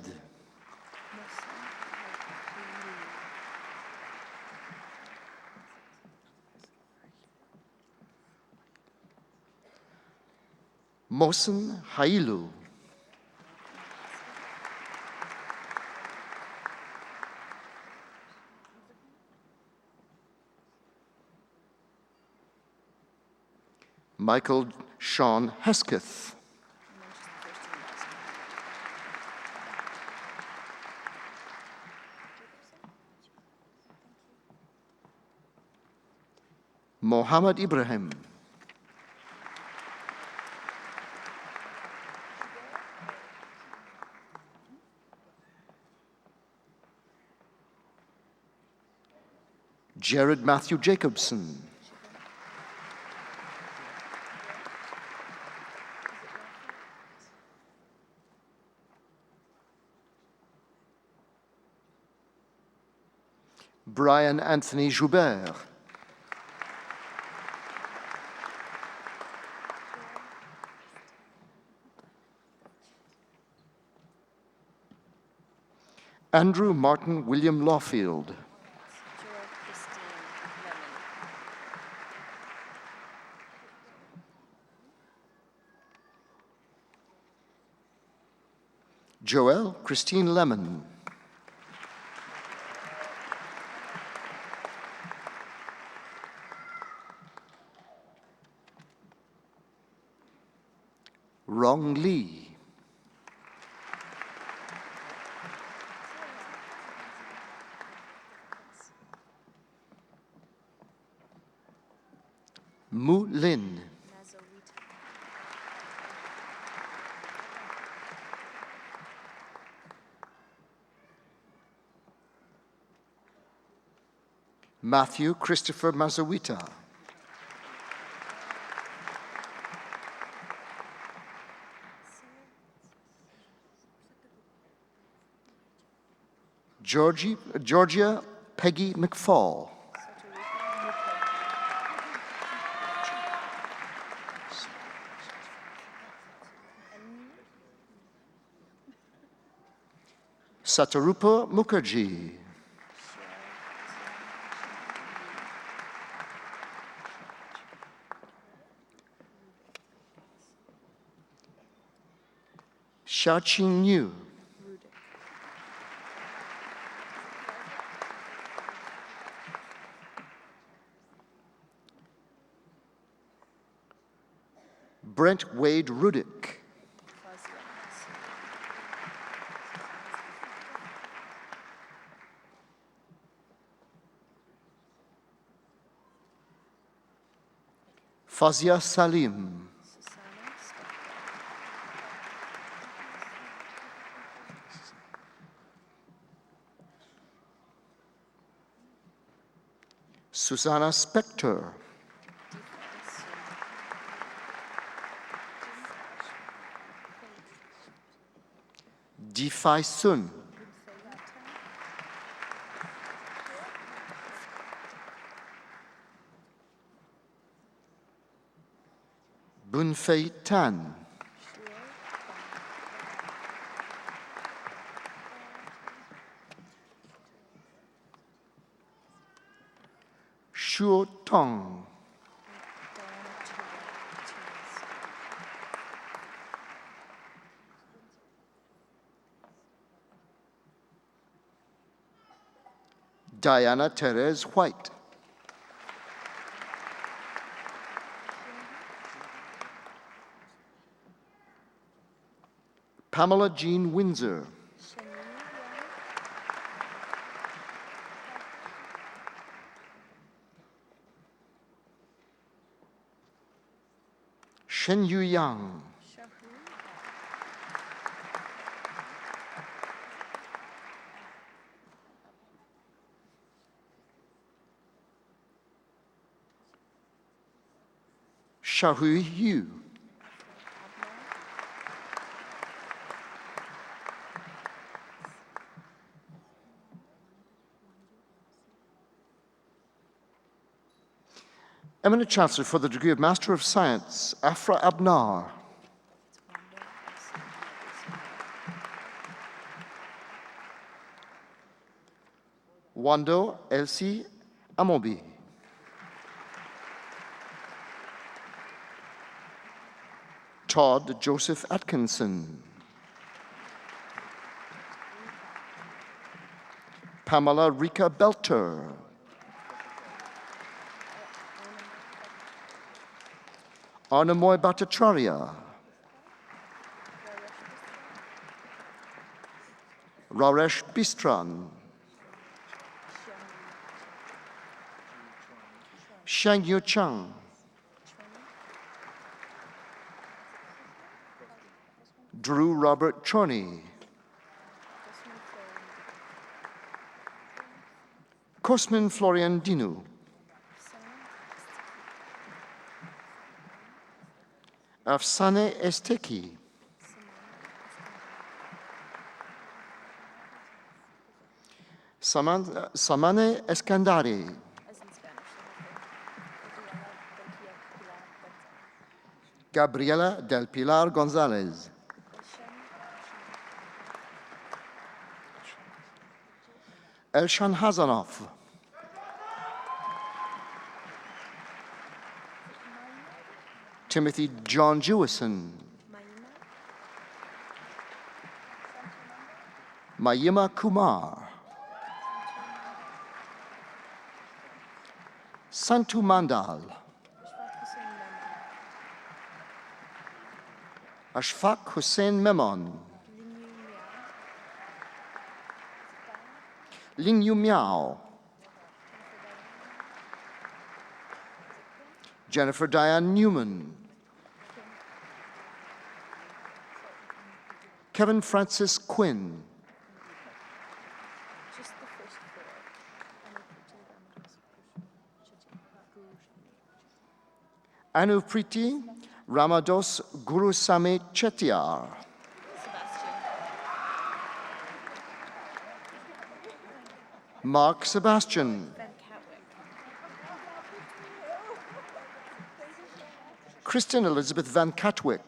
Mohsen Hailu. Michael Sean Hesketh. Mohammed Ibrahim. Jared Matthew Jacobson. Brian Anthony Joubert. Andrew Martin William Lawfield. Joelle Christine Lemon. Rong Li. Mu Lin. Matthew Christopher Mazawita. Georgia Peggy McFall. Satarupa Mukherjee. Xiaoqing Yu. Brent Wade Rudick. Fazia Salim. Susanna Spector. Difai Sun. Bunfei Tan. Shuo Tong. Diana Therese White. Pamela Jean Windsor. Shen Yu Yang. Shahui Yu. Eminent Chancellor for the degree of Master of Science, Afra Abnar. Wando Elsie Amobi. Todd Joseph Atkinson. Pamela Rika Belter. Arnamoy Bhattacharya, Raresh Bistran, Shangyu Chang, Drew Robert Chorney, Cosmin Florian Dinu, Afsane Esteki, Samane Eskandari, Gabriela del Pilar Gonzalez, Elshan Hazanov, Timothy John Jewison, Mayima Kumar, Santu Mandal, Ashfaq Hussein Memon, Ling Yu Miao, Jennifer Diane Newman, Kevin Francis Quinn, Anupriti Ramados Gurusame Chettiar, Mark Sebastian, Kristen Elizabeth Van Katwick,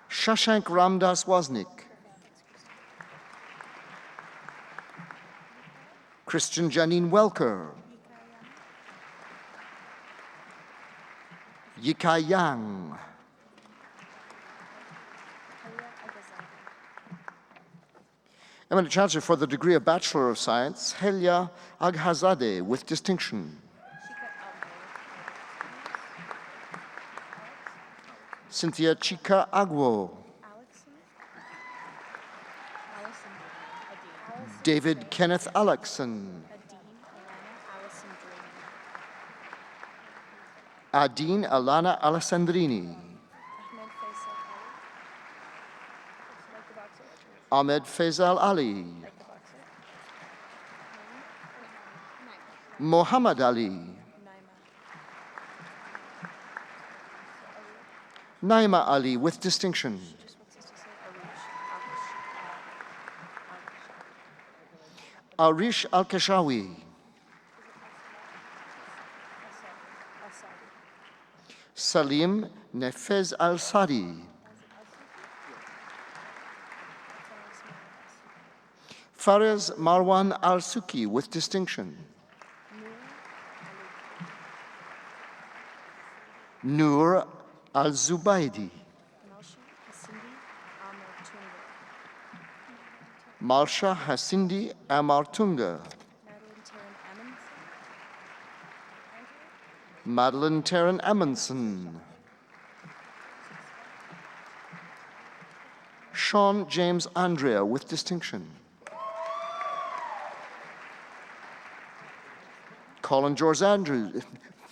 Shashank Ramdas Wozniak, Christian Janine Welker, Yikai Yang, Eminent Chancellor for the degree of Bachelor of Science, Helia Aghazadeh with distinction. Cynthia Chika Agwo, David Kenneth Alexson, Adine Alana Alessandrini, Ahmed Faisal Ali, Muhammad Ali, Naima Ali with distinction. Arish Al-Kashawi, Salim Nefez Al-Sadi, Faraz Marwan Al-Suki with distinction. Noor Al-Zubaydi, Malsha Hasindi Amartunga, Madeline Taryn Amundsen, Sean James Andrea with distinction. Colin George Andrews,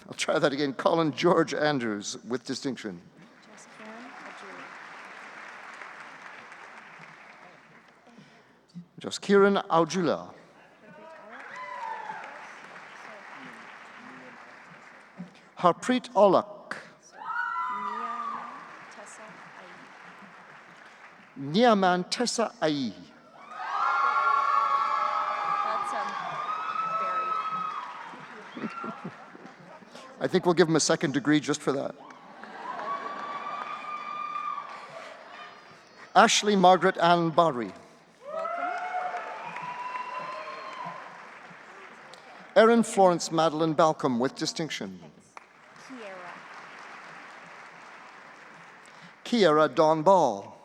I'll try that again, Colin George Andrews with distinction. Joskiran Aujula, Harpreet Olak, Niaman Tessa Ai, I think we'll give him a second degree just for that. Ashley Margaret Ann Barry, Erin Florence Madeline Balcom with distinction. Kiara Dawn Ball,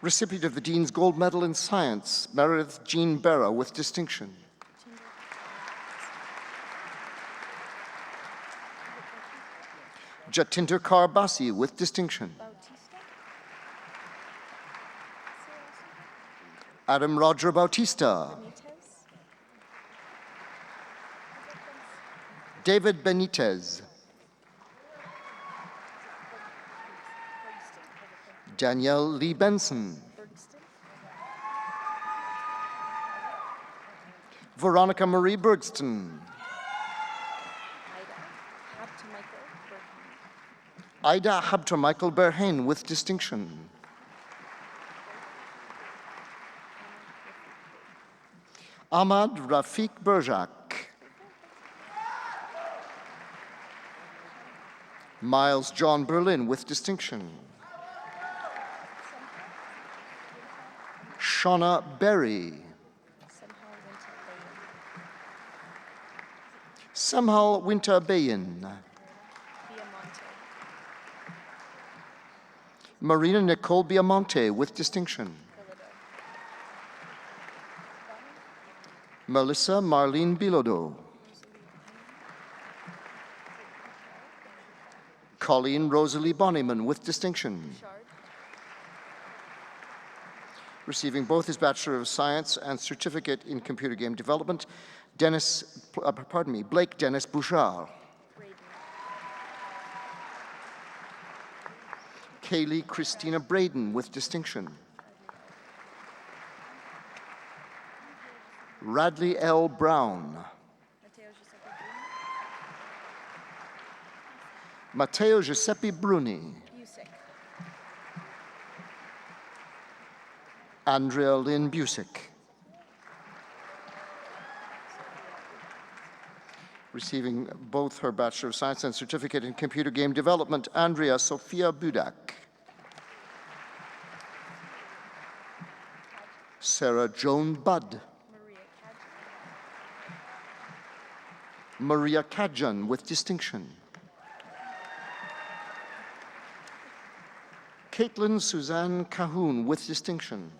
recipient of the Dean's Gold Medal in Science, Meredith Jean Berra with distinction. Jatinder Kaur Basi with distinction. Adam Roger Bautista. David Benitez. Danielle Lee Benson. Veronica Marie Bergston. Ida Habter Michael Berhain with distinction. Ahmad Rafiq Berjak. Miles John Berlin with distinction. Shauna Berry. Samhal Winter Bayin. Marina Nicole Biamonte with distinction. Melissa Marlene Bilodeau. Colleen Rosalie Bonnyman with distinction. Receiving both his Bachelor of Science and Certificate in Computer Game Development, Blake Dennis Bouchard. Kaylee Christina Braden with distinction. Radley L. Brown. Matteo Giuseppe Bruni. Andrea Lynn Busick. Receiving both her Bachelor of Science and Certificate in Computer Game Development, Andrea Sophia Budak. Sarah Joan Budd. Maria Kadjan with distinction. Caitlin Suzanne Cahoon with distinction.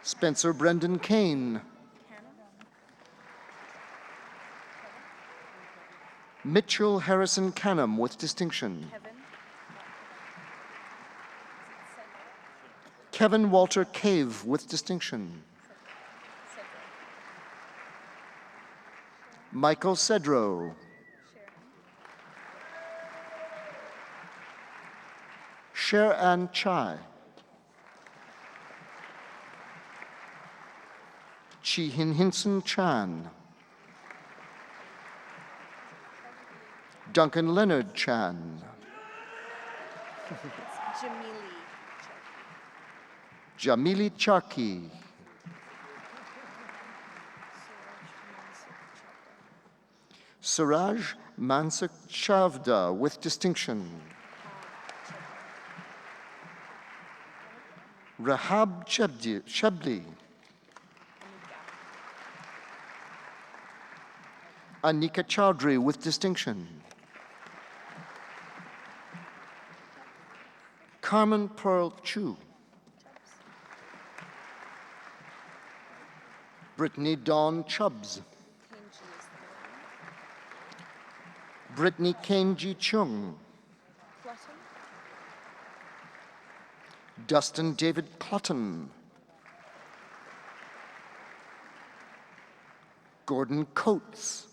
Spencer Brendan Kane. Mitchell Harrison Canham with distinction. Kevin Walter Cave with distinction. Michael Cedro. Sher Ann Chai. Chi Hin Hinson Chan. Duncan Leonard Chan. Jamili Charki. Suraj Mansak Chavda with distinction. Rahab Shabli. Anika Chaudhry with distinction. Carmen Pearl Chu. Brittany Dawn Chubbs. Brittany Kenji Chung. Dustin David Clutton. Gordon Coates.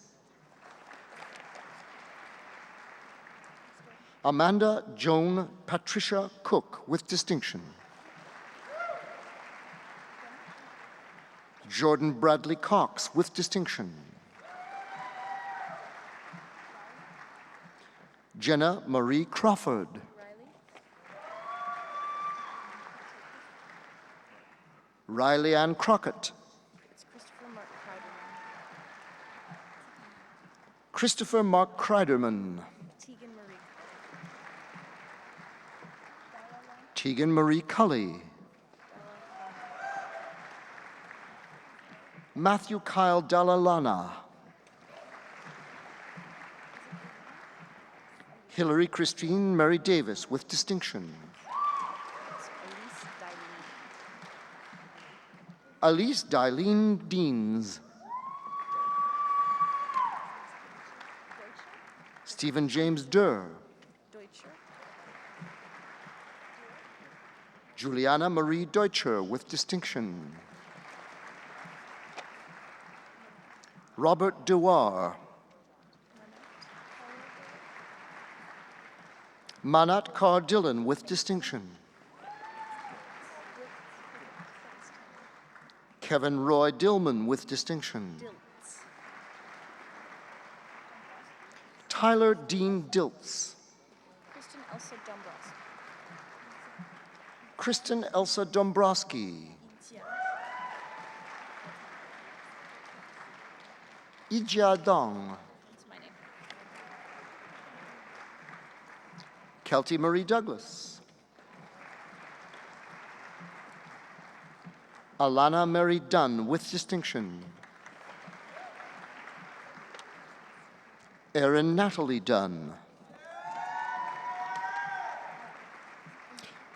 Amanda Joan Patricia Cook with distinction. Jordan Bradley Cox with distinction. Jenna Marie Crawford. Riley Ann Crockett. Christopher Mark Kreiderman. Tegan Marie Cully. Matthew Kyle Dalalana. Hillary Christine Mary Davis with distinction. Elise Dylene Deans. Stephen James Durr. Juliana Marie Deutscher with distinction. Robert Dewar. Manat Kaur Dillon with distinction. Kevin Roy Dillman with distinction. Tyler Dean Diltz. Kristen Elsa Dombrowski. Ijia Dong. Kelty Marie Douglas. Alana Mary Dunn with distinction. Erin Natalie Dunn.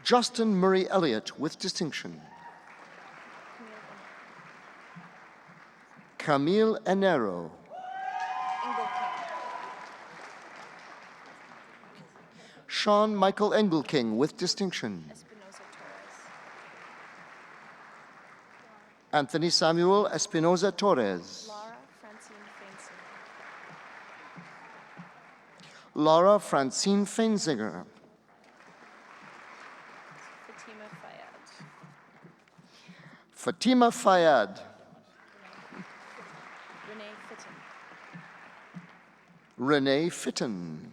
Justin Murray Elliott with distinction. Camille Enero. Sean Michael Engelking with distinction. Anthony Samuel Espinoza Torres. Laura Francine Feinzinger. Fatima Fayad. Renee Fitton.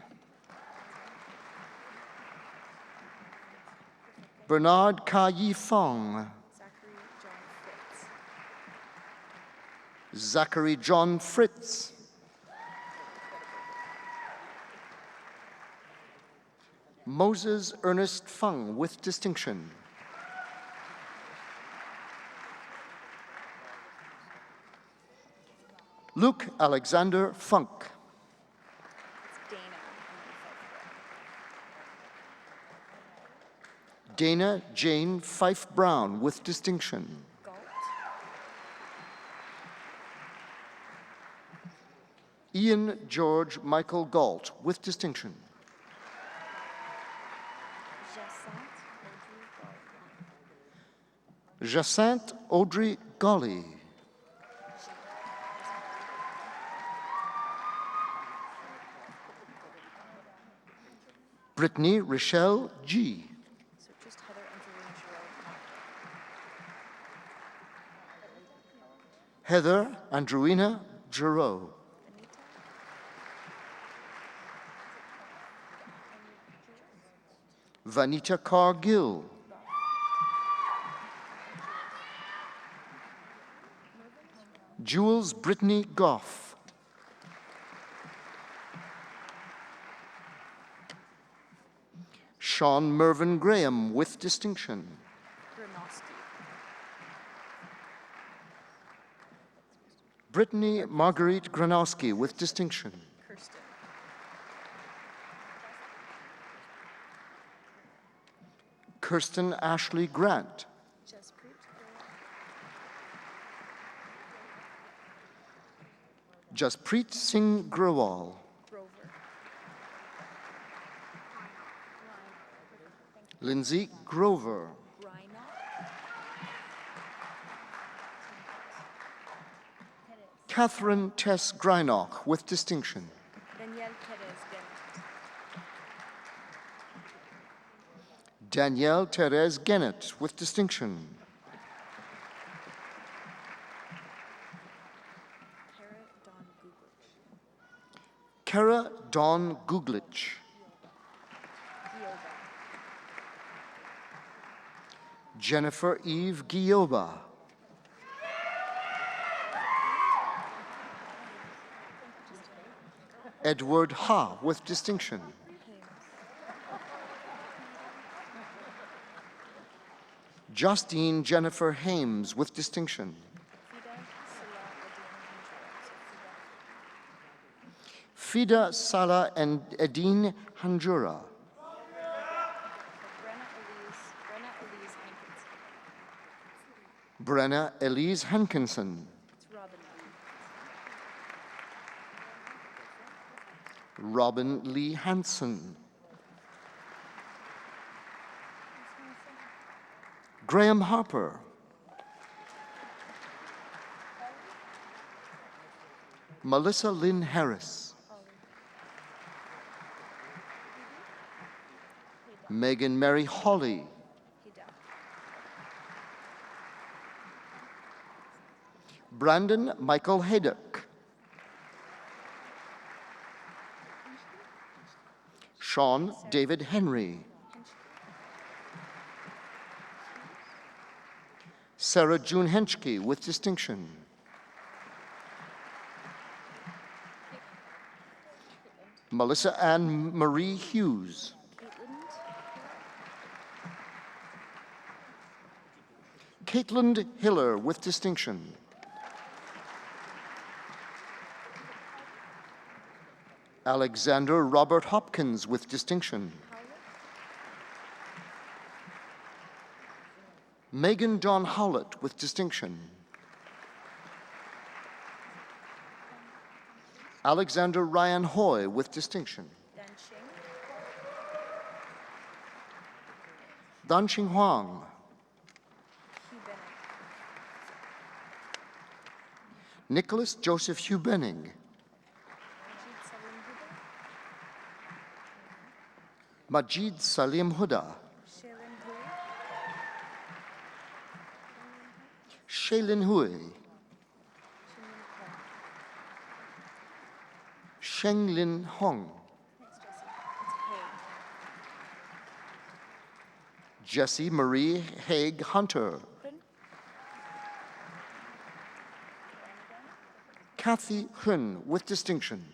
Bernard Ka Yi Fong. Zachary John Fritz. Moses Ernest Fung with distinction. Luke Alexander Funk. Dana Jane Fife Brown with distinction. Ian George Michael Galt with distinction. Jacinthe Audrey Golly. Brittany Rochelle G. Heather Andrewina Giroux. Vanita Cargill. Jules Brittany Goff. Sean Mervyn Graham with distinction. Brittany Marguerite Granowski with distinction. Kirsten Ashley Grant. Jaspreet Singh Grewal. Lindsay Grover. Catherine Tess Greinock with distinction. Danielle Therese Gennett with distinction. Kara Dawn Guglich. Jennifer Eve Gioba. Edward Ha with distinction. Justine Jennifer Hames with distinction. Fida Salah and Edine Hanjura. Brenna Elise Hankinson. Robin Lee Hansen. Graham Harper. Melissa Lynn Harris. Megan Mary Hawley. Brandon Michael Haydock. Sean David Henry. Sarah June Henschke with distinction. Melissa Ann Marie Hughes. Caitlin Hiller with distinction. Alexander Robert Hopkins with distinction. Megan Dawn Howlett with distinction. Alexander Ryan Hoy with distinction. Danxing Huang. Nicholas Joseph Hubening. Majid Salim Huda. Shailin Hui. Shenglin Hong. Jessie Marie Haig Hunter. Kathy Hun with distinction.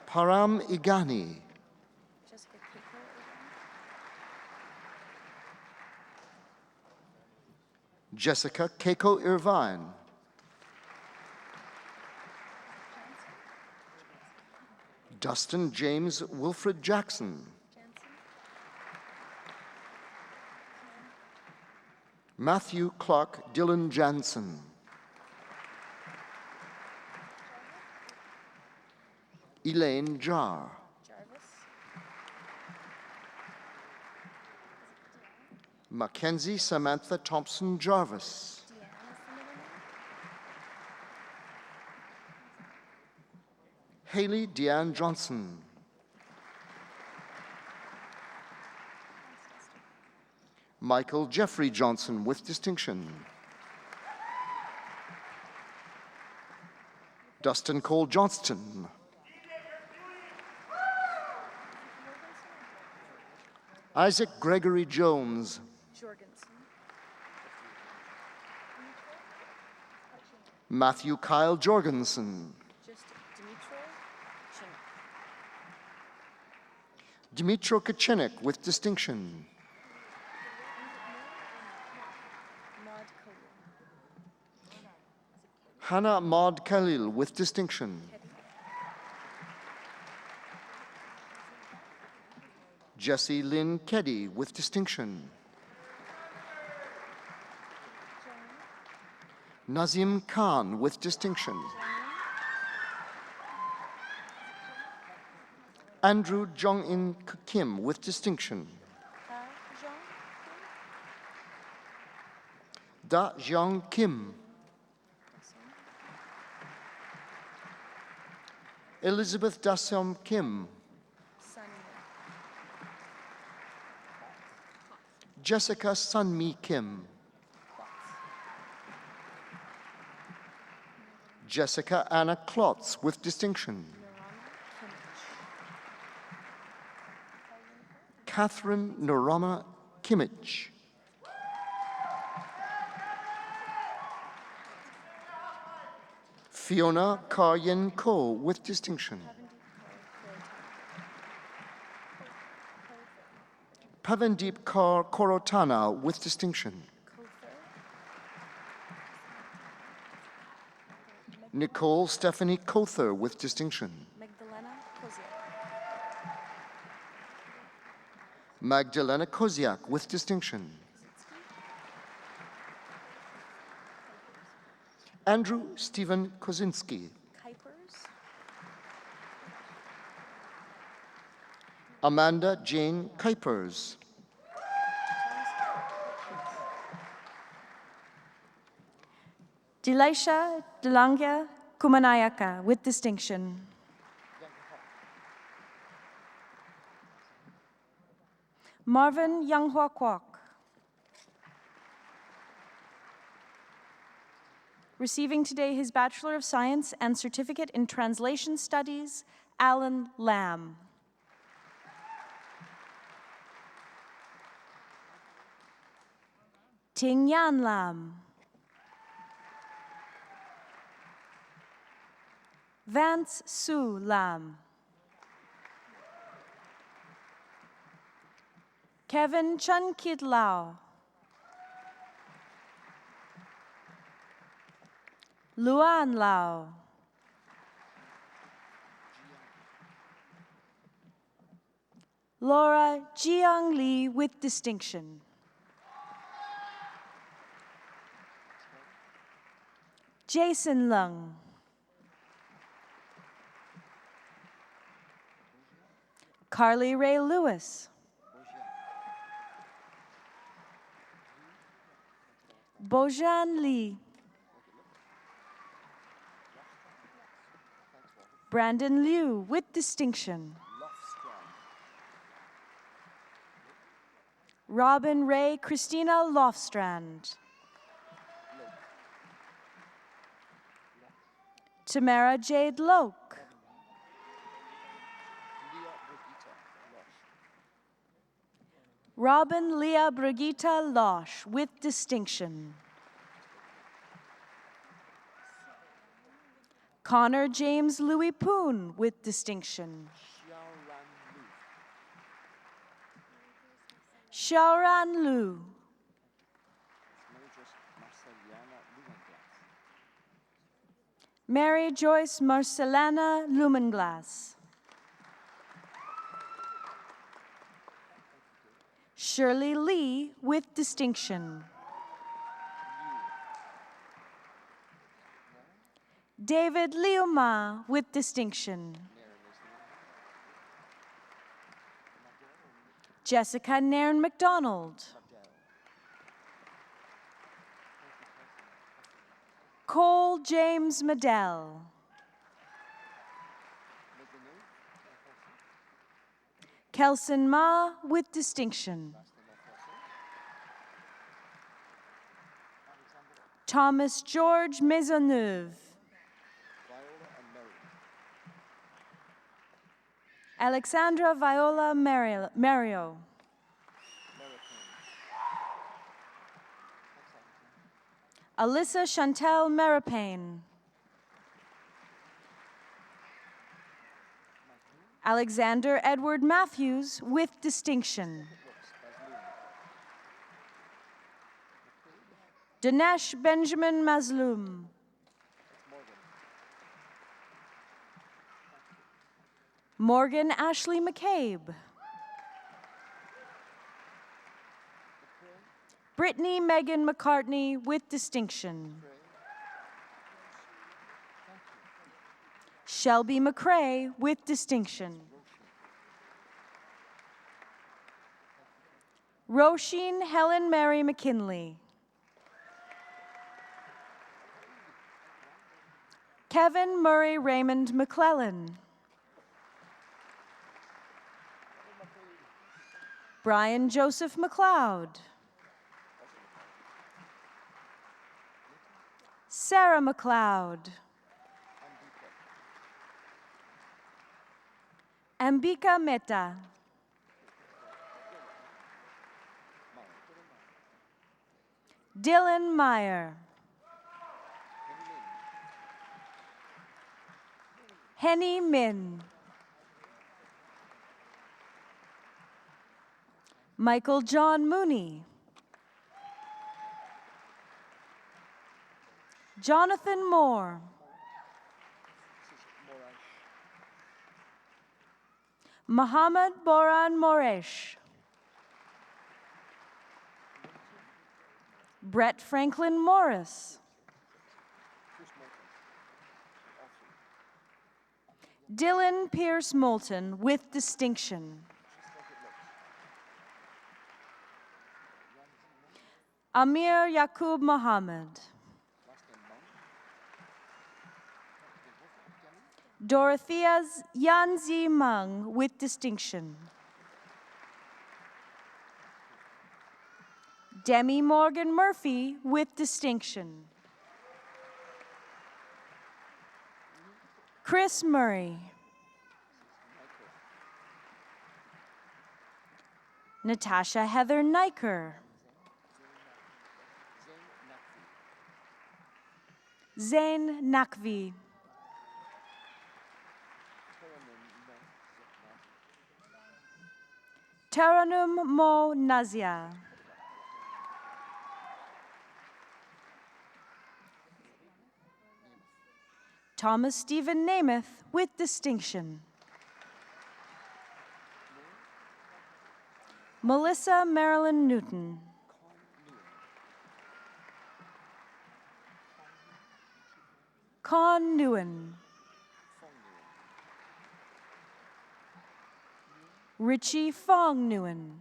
Param Igani. Jessica Keiko Irvine. Dustin James Wilfred Jackson. Matthew Clark Dylan Jansen. Elaine Jar. Mackenzie Samantha Thompson Jarvis. Haley Deanne Johnson. Michael Jeffrey Johnson with distinction. Dustin Cole Johnston. Isaac Gregory Jones. Matthew Kyle Jorgensen. Dimitro Kachenik with distinction. Hannah Maud Khalil with distinction. Jessie Lynn Keddy with distinction. Nazim Khan with distinction. Andrew Jong-in Kim with distinction. Da Jiang Kim. Elizabeth Dasom Kim. Jessica Sunmi Kim. Jessica Anna Klotz with distinction. Catherine Norama Kimmich. Fiona Karyen Ko with distinction. Pavandeep Kaur Korotana with distinction. Nicole Stephanie Kother with distinction. Magdalena Koziak with distinction. Andrew Stephen Kozinski. Amanda Jane Kuipers. Delisha Delangya Kumanayaka with distinction. Marvin Yanghua Kwok. Receiving today his Bachelor of Science and Certificate in Translation Studies, Alan Lamb. Ting Yan Lam. Vance Su Lam. Kevin Chun Kit Lao. Luan Lao. Laura Jiang Li with distinction. Jason Lung. Carly Ray Lewis. Bojan Lee. Brandon Liu with distinction. Robin Ray Christina Lofstrand. Tamara Jade Loke. Robin Leah Brigitta Losh with distinction. Connor James Louis Poon with distinction. Xiaoran Lu. Mary Joyce Marcelana Lumenglass. Shirley Lee with distinction. David Liuma with distinction. Jessica Nairn McDonald. Cole James Medell. Kelson Ma with distinction. Thomas George Maisonneuve. Alexandra Viola Mario. Alyssa Chantel Maripane. Alexander Edward Matthews with distinction. Dinesh Benjamin Mazloum. Morgan Ashley McCabe. Brittany Megan McCartney with distinction. Shelby McCrae with distinction. Roisin Helen Mary McKinley. Kevin Murray Raymond McClellan. Brian Joseph McLeod. Sarah McLeod. Ambika Mehta. Dylan Meyer. Henny Min. Michael John Mooney. Jonathan Moore. Muhammad Boran Moresh. Brett Franklin Morris. Dylan Pierce Moulton with distinction. Amir Yaqub Mohammed. Dorothea Yanzi Meng with distinction. Demi Morgan Murphy with distinction. Chris Murray. Natasha Heather Niker. Zain Nakvi. Taranum Mo Nazia. Thomas Stephen Namath with distinction. Melissa Marilyn Newton. Con Nguyen. Richie Fong Nguyen.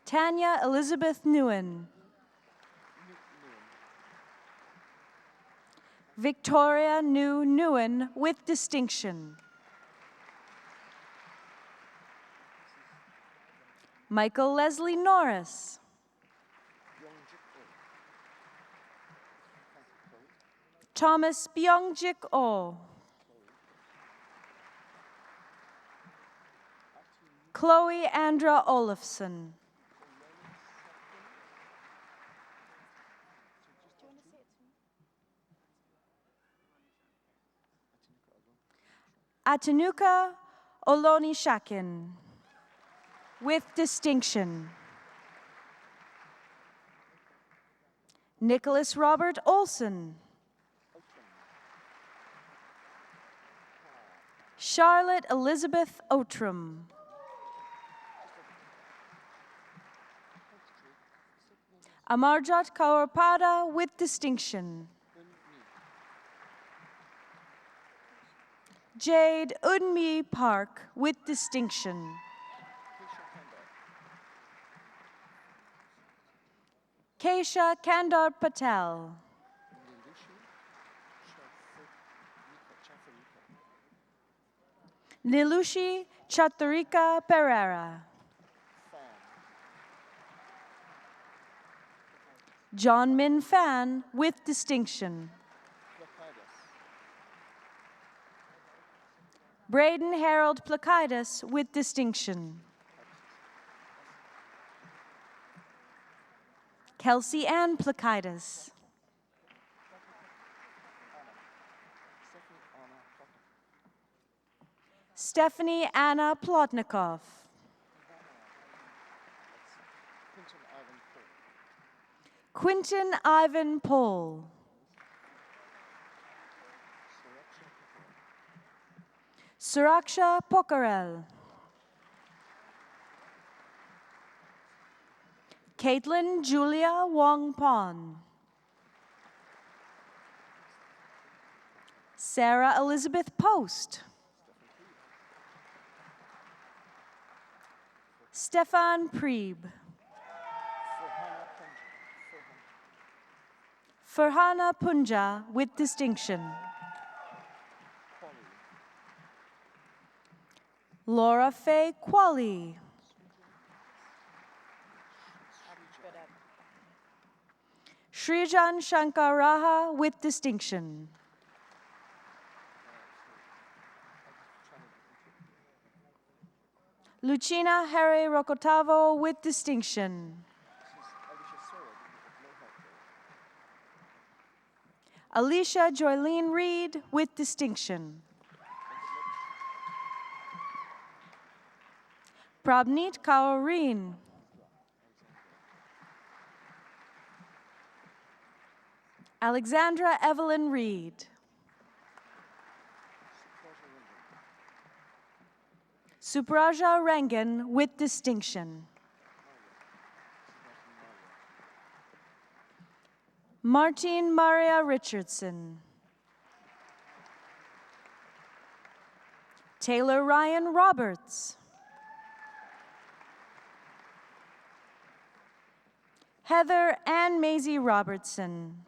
Tanya Elizabeth Nguyen. Victoria New Nguyen with distinction. Michael Leslie Norris. Thomas Byungjik Oh. Chloe Andra Olafson. Atanuka Oloni Shakin with distinction. Nicholas Robert Olson. Charlotte Elizabeth Outram. Amarjot Kaurpada with distinction. Jade Unmi Park with distinction. Keisha Kandar Patel. Nilushi Chaturika Pereira. John Min Fan with distinction. Braden Harold Placidus with distinction. Kelsey Ann Placidus. Stephanie Anna Plotnikov. Quinton Ivan Pohl. Suraksha Pokarel. Caitlin Julia Wong Pon. Sarah Elizabeth Post. Stefan Preeb. Farhana Punja with distinction. Laura Faye Qualley. Srijan Shankar Raha with distinction. Lucina Harry Rokotavo with distinction. Alicia Joylene Reed with distinction. Prabneet Kaureen. Alexandra Evelyn Reed. Supraja Rangan with distinction. Martine Maria Richardson. Taylor Ryan Roberts. Heather Ann Maisie Robertson.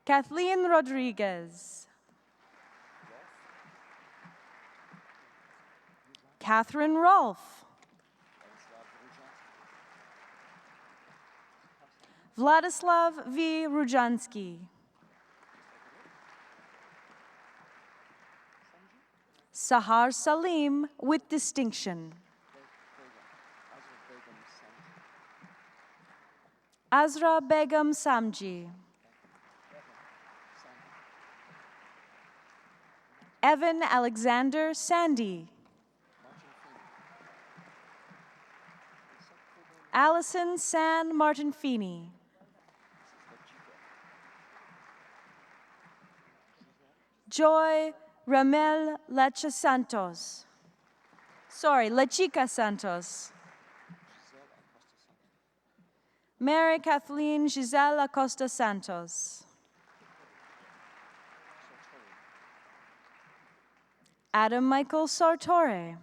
Kathleen Rodriguez. Catherine Rolfe. Vladislav V. Rujansky. Sahar Salim with distinction. Azra Begum Samji. Evan Alexander Sandy. Allison San Martinfini. Joy Ramel Lacha Santos. Sorry, Lachica Santos. Mary Kathleen Giselle Acosta Santos. Adam Michael Sartore.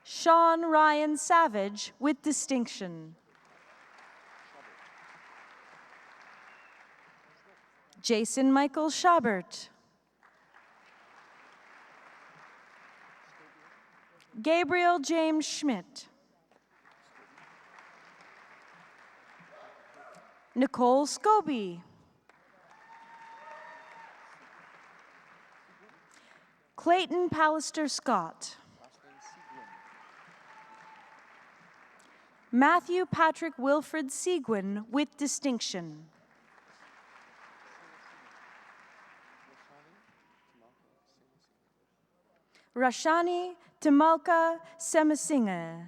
Sean Ryan Savage with distinction. Jason Michael Schabert. Gabriel James Schmidt. Nicole Scobie. Clayton Pallister Scott. Matthew Patrick Wilfred Seguin with distinction. Rashani Timalka Semasinga.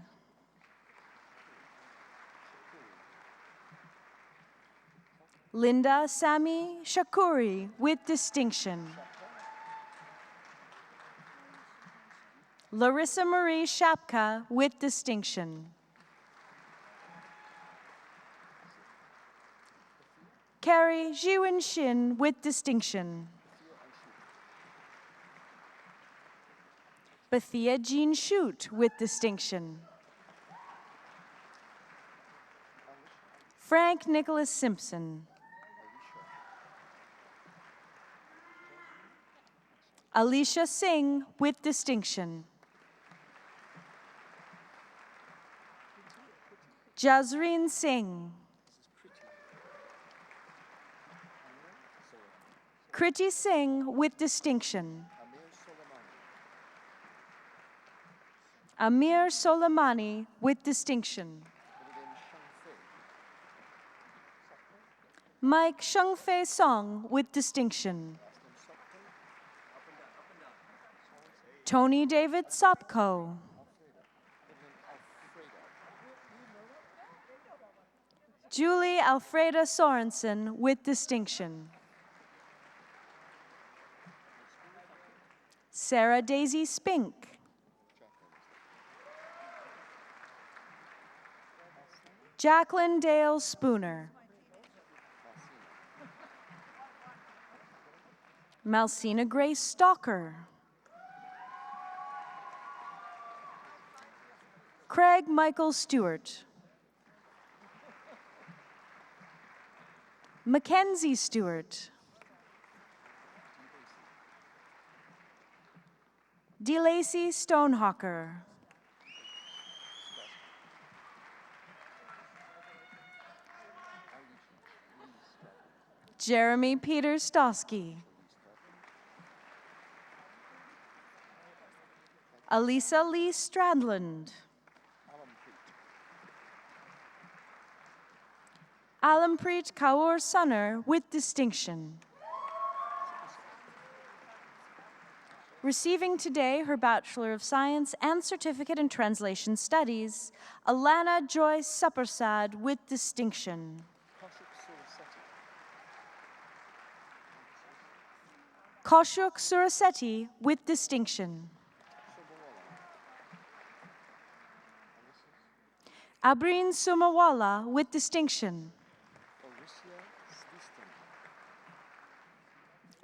Linda Sami Shakuri with distinction. Larissa Marie Shapka with distinction. Carrie Jiwin Shin with distinction. Bethia Jean Shute with distinction. Frank Nicholas Simpson. Alicia Singh with distinction. Jazreen Singh. Kriti Singh with distinction. Amir Soleimani with distinction. Mike Shengfei Song with distinction. Tony David Sopko. Julie Alfreda Sorensen with distinction. Sarah Daisy Spink. Jacqueline Dale Spooner. Malsina Grace Stalker. Craig Michael Stewart. Mackenzie Stewart. DeLacy Stonehawker. Jeremy Peter Stosky. Alisa Lee Stradland. Alampreet Kaur Sunner with distinction. Receiving today her Bachelor of Science and Certificate in Translation Studies, Alana Joy Suppersad with distinction. Kaushik Suraseti with distinction. Abreen Sumawala with distinction.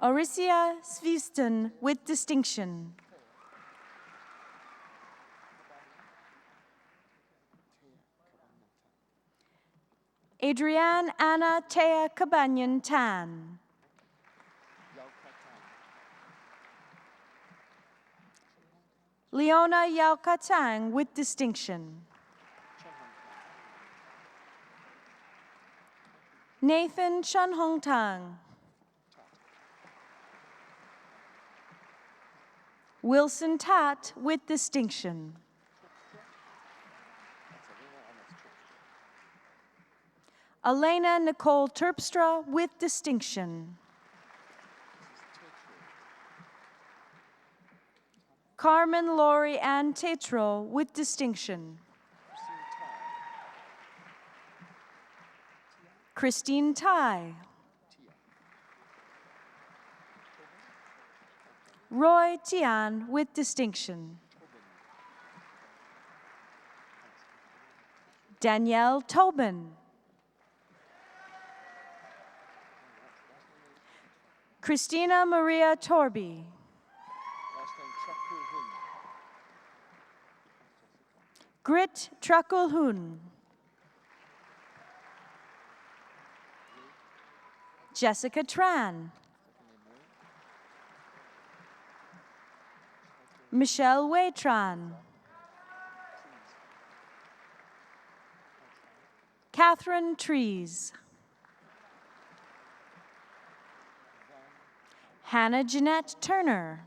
Orisia Svisten with distinction. Adrienne Anna Tea Cabanyan Tan. Leona Yao Katang with distinction. Nathan Chun Hong Tang. Wilson Tat with distinction. Elena Nicole Terpstra with distinction. Carmen Lori Ann Tetro with distinction. Christine Tai. Roy Tian with distinction. Danielle Tobin. Christina Maria Torby. Grit Trakulhun. Jessica Tran. Michelle Waitran. Catherine Trees. Hannah Jeanette Turner.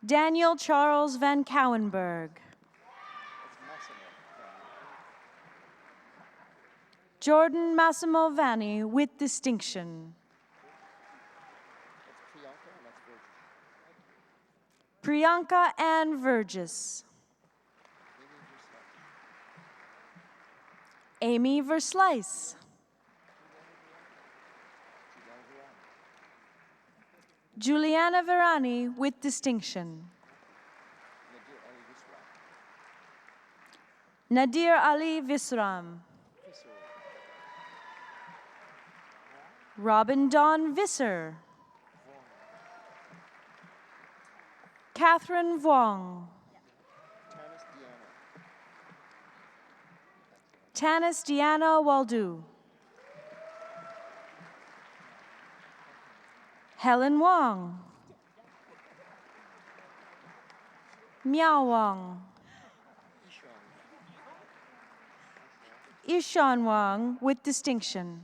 Daniel Charles Van Cowenberg. Jordan Massimo Vanni with distinction. Priyanka Ann Vergis. Amy Verslice. Juliana Verani with distinction. Nadir Ali Visram. Robin Dawn Visser. Catherine Vuong. Tanis Diana Waldu. Helen Wong. Miao Wong. Ishan Wong with distinction.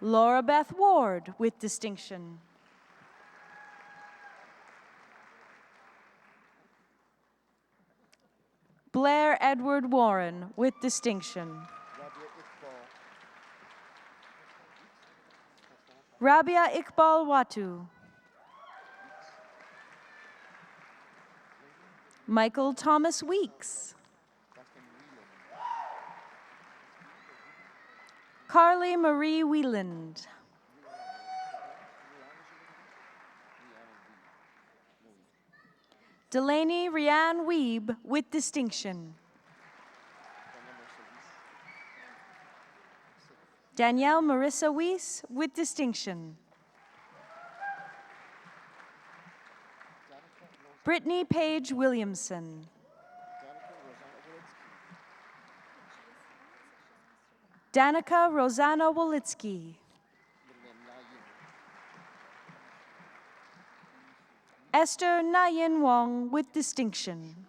Laura Beth Ward with distinction. Blair Edward Warren with distinction. Rabia Iqbal Watu. Michael Thomas Weeks. Carly Marie Wieland. Delaney Rianne Weeb with distinction. Danielle Marissa Weiss with distinction. Brittany Page Williamson. Danica Rosanna Wolitsky. Esther Nayin Wong with distinction.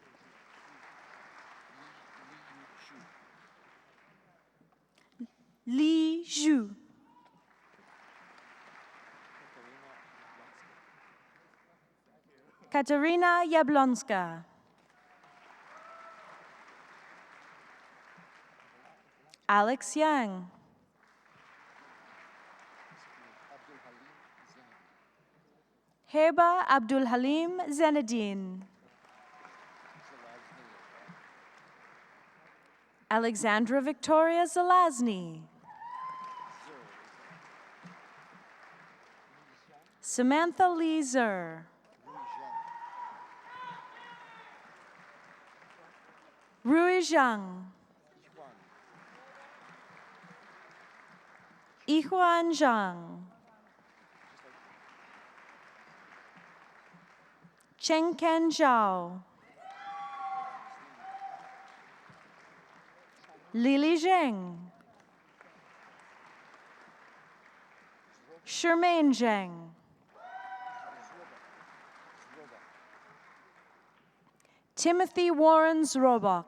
Li Zhu. Katarina Yablonska. Alex Yang. Heba Abdul Halim Zenedine. Alexandra Victoria Zelazny. Samantha Lee Zer. Rui Zhang. Yihuan Zhang. Chengken Zhao. Lili Zheng. Shermaine Zheng. Timothy Warren Zrobach.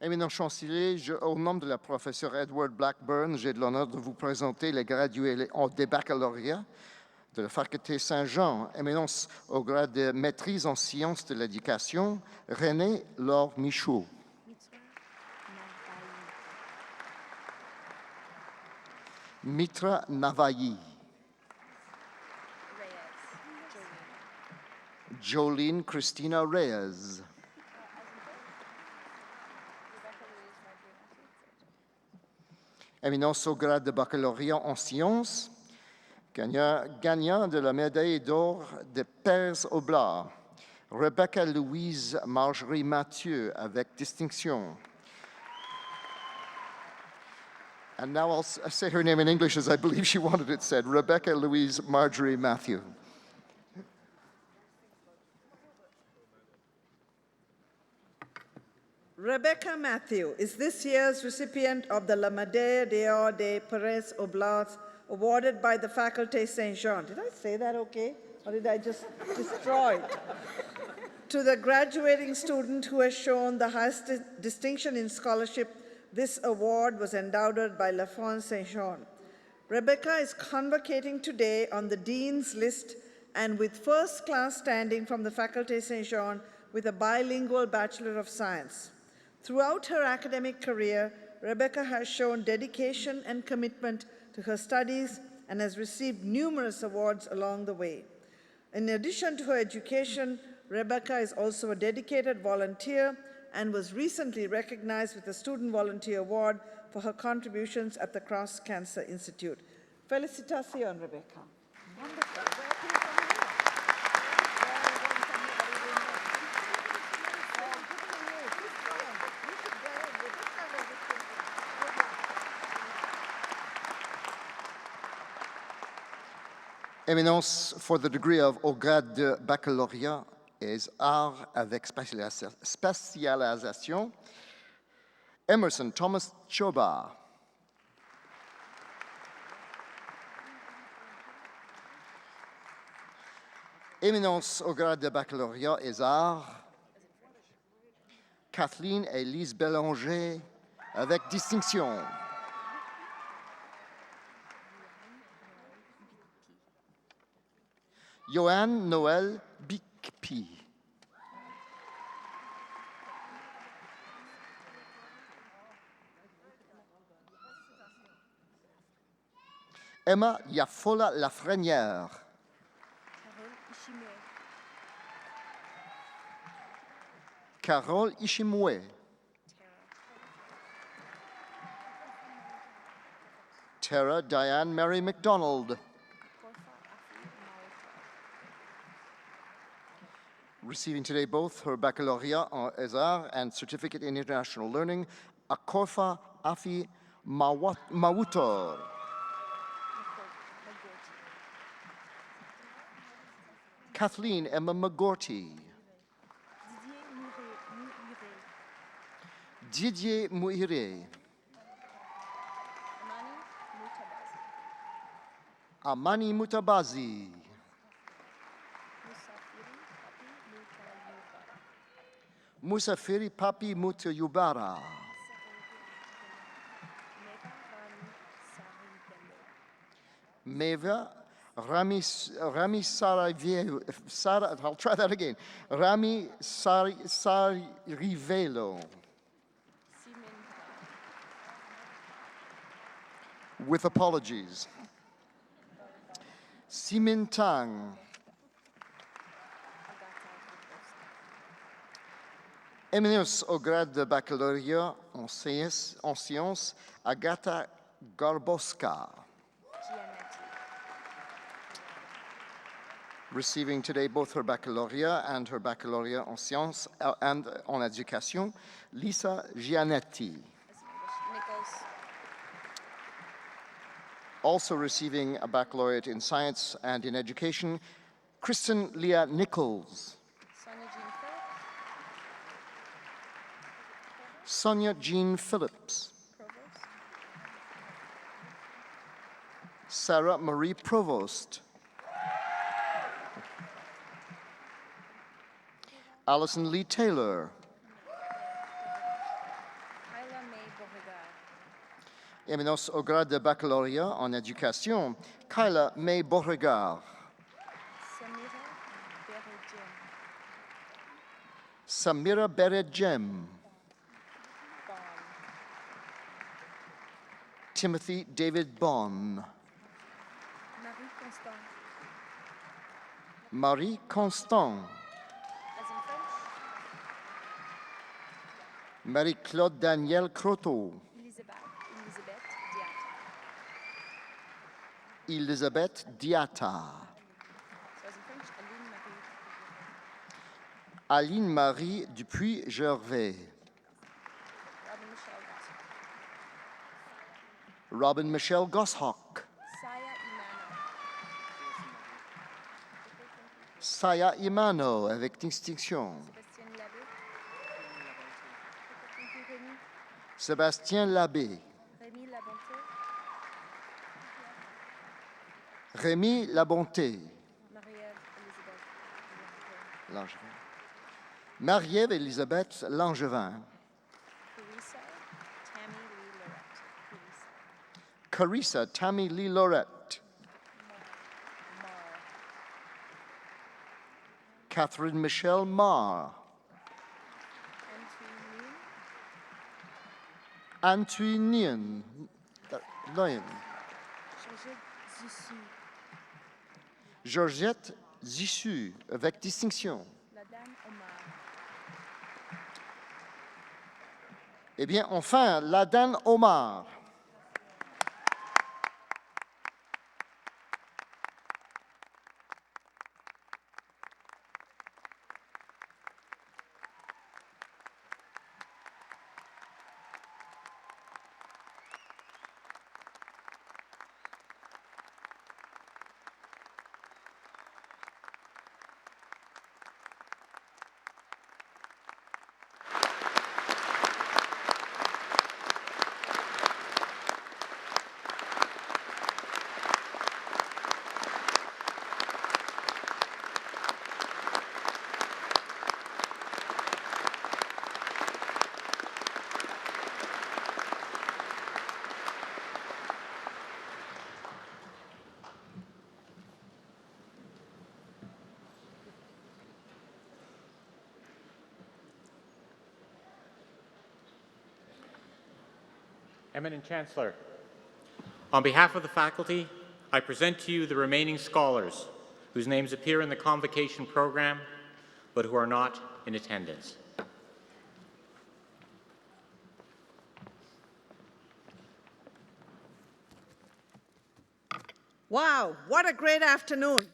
Éminent chancelier, au nom de la professeure Edward Blackburn, j'ai l'honneur de vous présenter les gradués des baccalauréats de la faculté Saint-Jean. Éminence au grade de maîtrise en sciences de l'éducation, René Laure Michaud. Mitra Navayi. Jolene Christina Reyes. Éminence au grade de baccalauréat en sciences, gagnant de la médaille d'or de Pairs Oblats, Rebecca Louise Marjorie Mathieu avec distinction. And now I'll say her name in English as I believe she wanted it said, Rebecca Louise Marjorie Mathieu. Rebecca Matthew is this year's recipient of the La Médaille d'Or des Pairs Oblats awarded by the Faculté Saint-Jean. Did I say that okay? Or did I just destroy it? To the graduating student who has shown the highest distinction in scholarship, this award was endowed by La France Saint-Jean. Rebecca is convocating today on the Dean's list and with first-class standing from the Faculté Saint-Jean with a bilingual Bachelor of Science. Throughout her academic career, Rebecca has shown dedication and commitment to her studies and has received numerous awards along the way. In addition to her education, Rebecca is also a dedicated volunteer and was recently recognized with the Student Volunteer Award for her contributions at the Cross Cancer Institute. Felicitación, Rebecca. Wonderful. Éminence for the degree of au grade de baccalauréat is art avec spécialisation, Emerson Thomas Choba. Éminence au grade de baccalauréat is art, Kathleen Elise Bélanger avec distinction. Joanne Noël Bicpi. Emma Yafola Lafrenière. Carole Ishimwe. Tara Diane Mary McDonald. Receiving today both her baccalaureate en arts and certificate in international learning, Akorfa Afi Mawutor. Kathleen Emma McGorty. Didier Muire. Amani Mutabazi. Musafiri Papi Mutayubara. Meva Rami Sarivelo. I'll try that again. Rami Sarivelo. With apologies. Simintang. Éminence au grade de baccalauréat en sciences, Agata Garboska. Receiving today both her baccalaureate and her baccalaureate en sciences and en éducation, Lisa Gianetti. Also receiving a baccalaureate in science and in education, Kristen Leah Nichols. Sonia Jean Phillips. Sarah Marie Provost. Alison Lee Taylor. Éminos au grade de baccalauréat en éducation, Kyla May Beauregard. Samira Beredjem. Timothy David Bonn. Marie Constant. Marie-Claude Danielle Croteau. Elizabeth Diatta. Aline Marie Dupuis-Gervais. Robin Michelle Goshawk. Saya Imano, avec distinction. Sébastien Labbé. Rémi Labonté. Marie-Ève Elisabeth Langevin. Carissa Tammy Lee Lorette. Catherine Michelle Marr. Antoinien. Georgette Zissu, avec distinction. Eh bien, enfin, Ladan Omar. Eminent Chancellor, on behalf of the faculty, I present to you the remaining scholars whose names appear in the Convocation program, but who are not in attendance. Wow, what a great afternoon.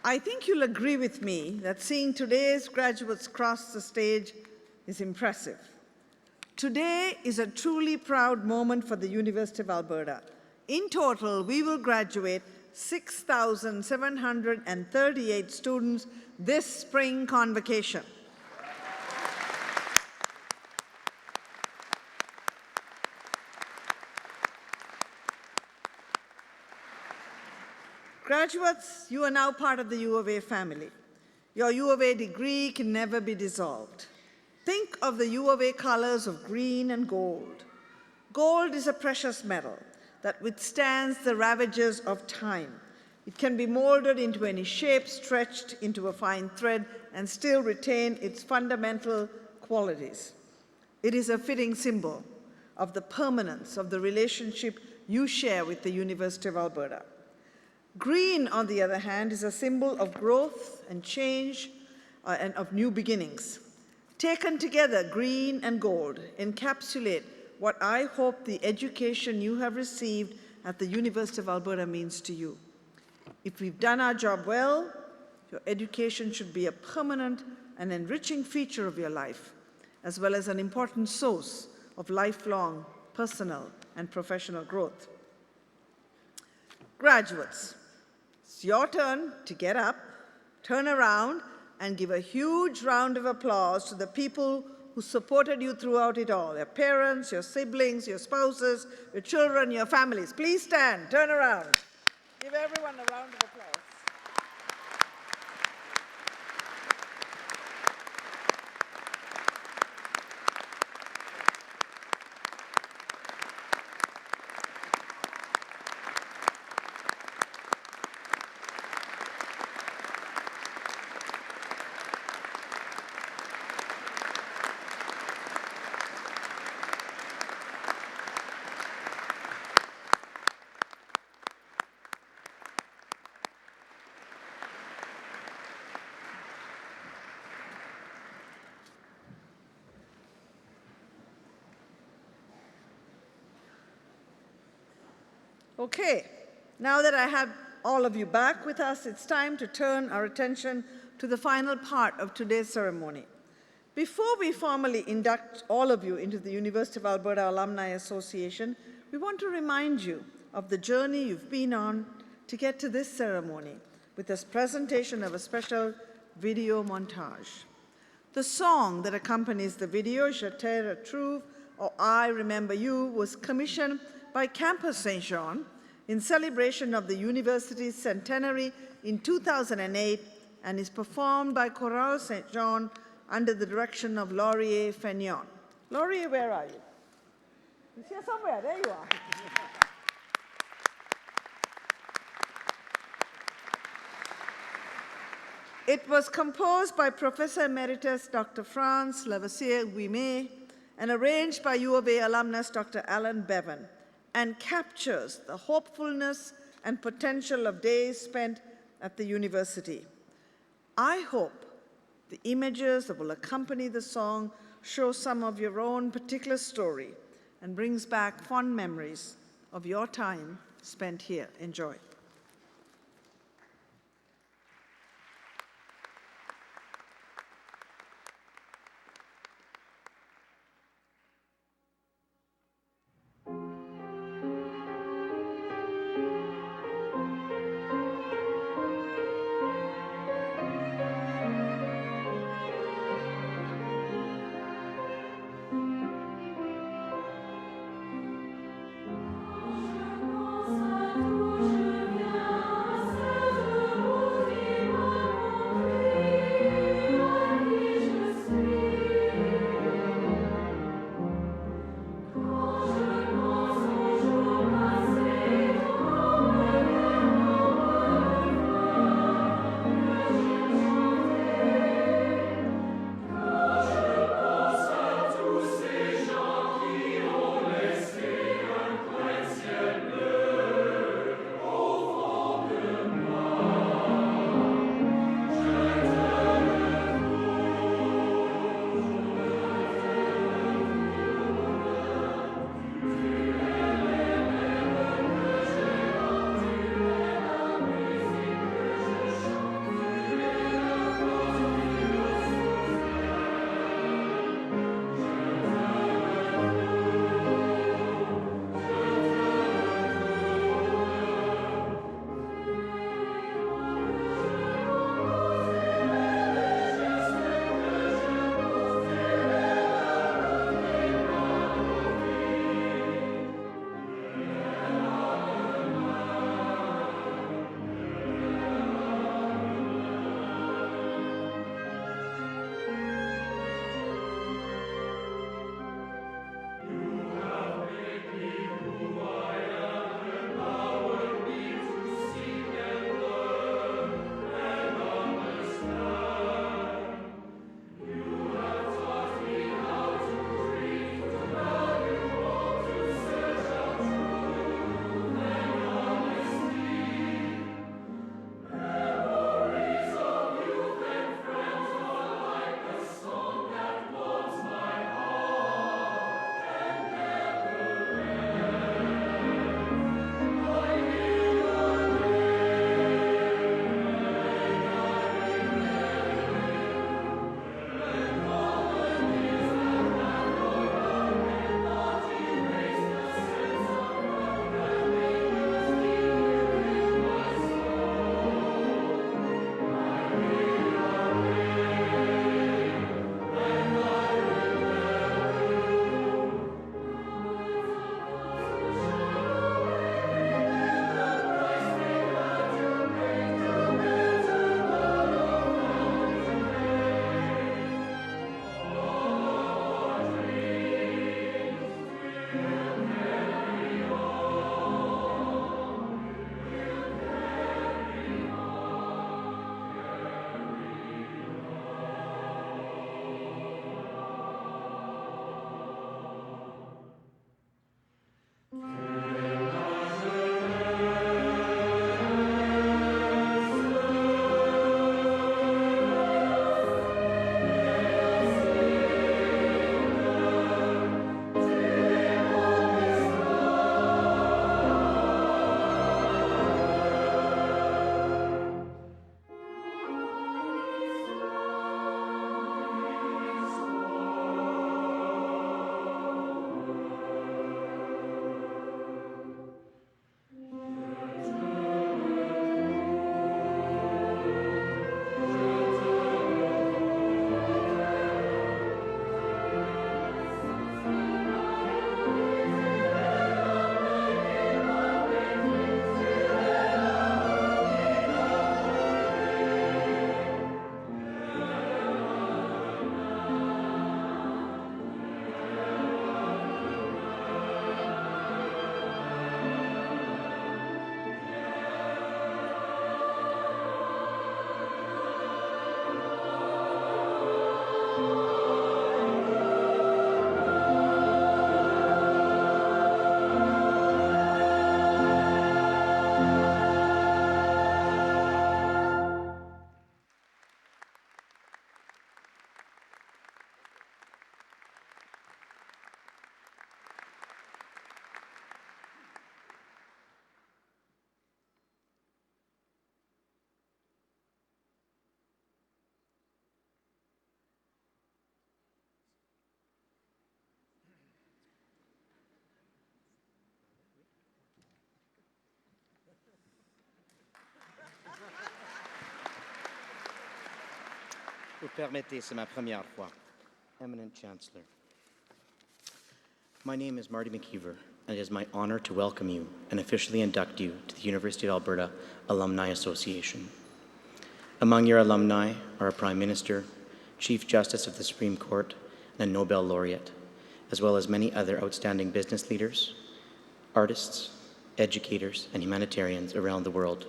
I think you'll agree with me that seeing today's graduates cross the stage is impressive. Today is a truly proud moment for the University of Alberta. In total, we will graduate 6,738 students this spring convocation. Graduates, you are now part of the U of A family. Your U of A degree can never be dissolved. Think of the U of A colors of green and gold. Gold is a precious metal that withstands the ravages of time. It can be molded into any shape, stretched into a fine thread, and still retain its fundamental qualities. It is a fitting symbol of the permanence of the relationship you share with the University of Alberta. Green, on the other hand, is a symbol of growth and change and of new beginnings. Taken together, green and gold encapsulate what I hope the education you have received at the University of Alberta means to you. If we've done our job well, Your education should be a permanent and enriching feature of your life, as well as an important source of lifelong personal and professional growth. Graduates, it's your turn to get up, turn around, and give a huge round of applause to the people who supported you throughout it all, your parents, your siblings, your spouses, your children, your families. Please stand, turn around. Give everyone a round of applause. Okay, now that I have all of you back with us, it's time to turn our attention to the final part of today's ceremony. Before we formally induct all of you into the University of Alberta Alumni Association, we want to remind you of the journey you've been on to get to this ceremony with this presentation of a special video montage. The song that accompanies the video, Je te retrouve, or I Remember You, was commissioned by Campus St. Jean in celebration of the university's centenary in 2008 and is performed by Chorale St. Jean under the direction of Laurier Fagnon. Laurier, where are you? He's here somewhere. There you are. It was composed by Professor Emeritus Dr. France Lavoisier-Guimet and arranged by U of A alumnus Dr. Alan Bevan, and captures the hopefulness and potential of days spent at the university. I hope the images that will accompany the song show some of your own particular story and brings back fond memories of your time spent here. Enjoy. Je vous permettez, c'est ma première fois. Eminent Chancellor. My name is Marty McKeever, and it is my honor to welcome you and officially induct you to the University of Alberta Alumni Association. Among your alumni are a Prime Minister, Chief Justice of the Supreme Court, and a Nobel laureate, as well as many other outstanding business leaders, artists, educators, and humanitarians around the world.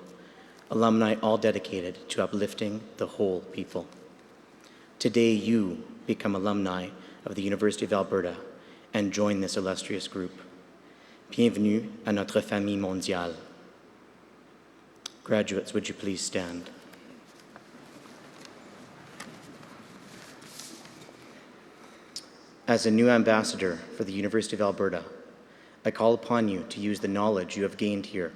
Alumni all dedicated to uplifting the whole people. Today, you become alumni of the University of Alberta and join this illustrious group. Bienvenue à notre famille mondiale. Graduates, would you please stand? As a new ambassador for the University of Alberta, I call upon you to use the knowledge you have gained here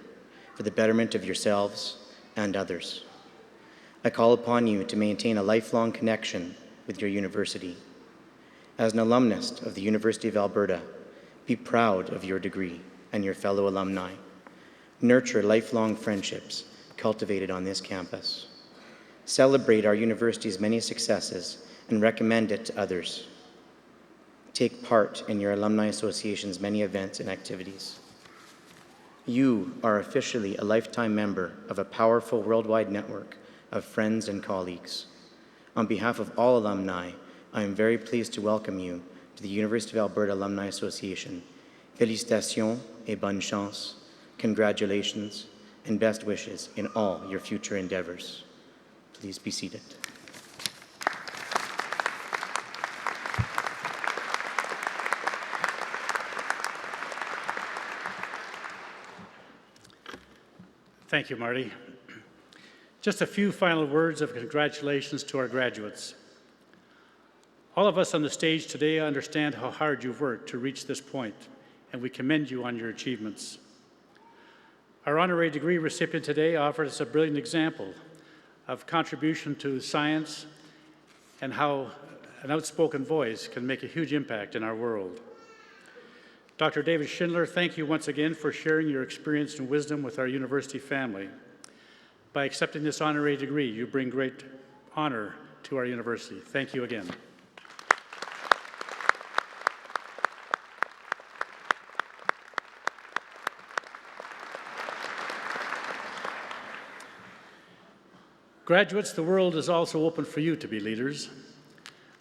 for the betterment of yourselves and others. I call upon you to maintain a lifelong connection with your university. As an alumnus of the University of Alberta, be proud of your degree and your fellow alumni. Nurture lifelong friendships cultivated on this campus. Celebrate our university's many successes and recommend it to others. Take part in your Alumni Association's many events and activities. You are officially a lifetime member of a powerful worldwide network of friends and colleagues. On behalf of all alumni, I am very pleased to welcome you to the University of Alberta Alumni Association. Félicitations et bonne chance, congratulations, and best wishes in all your future endeavors. Please be seated. Thank you, Marty. Just a few final words of congratulations to our graduates. All of us on the stage today understand how hard you've worked to reach this point, and we commend you on your achievements. Our honorary degree recipient today offers us a brilliant example of contribution to science and how an outspoken voice can make a huge impact in our world. Dr. David Schindler, thank you once again for sharing your experience and wisdom with our university family. By accepting this honorary degree, you bring great honor to our university. Thank you again. Graduates, the world is also open for you to be leaders.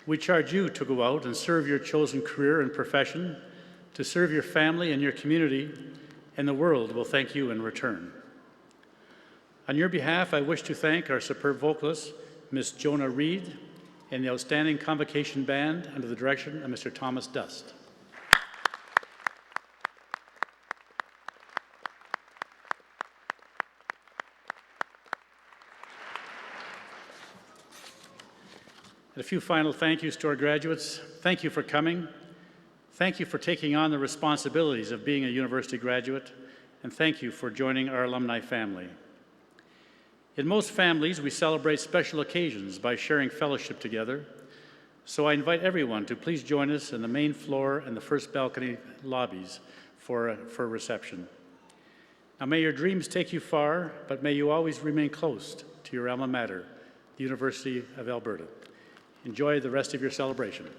We charge you to go out and serve your chosen career and profession, to serve your family and your community, and the world will thank you in return. On your behalf, I wish to thank our superb vocalist, Ms. Jonah Reed, and the outstanding Convocation Band under the direction of Mr. Thomas Dust. And a few final thank yous to our graduates. Thank you for coming. Thank you for taking on the responsibilities of being a university graduate, and thank you for joining our alumni family. In most families, we celebrate special occasions by sharing fellowship together, so I invite everyone to please join us in the main floor and the first balcony lobbies for a reception. Now, may your dreams take you far, but may you always remain close to your alma mater, the University of Alberta. Enjoy the rest of your celebration.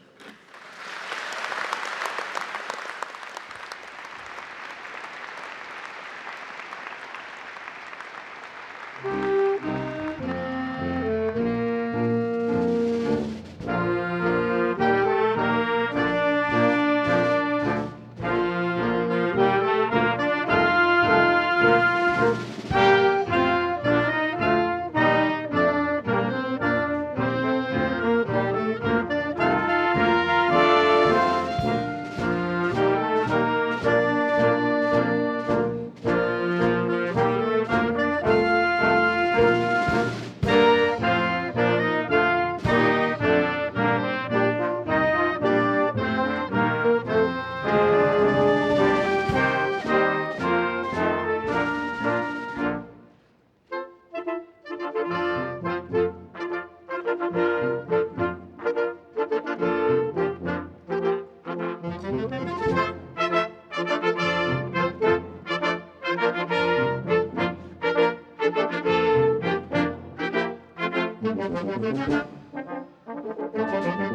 Thank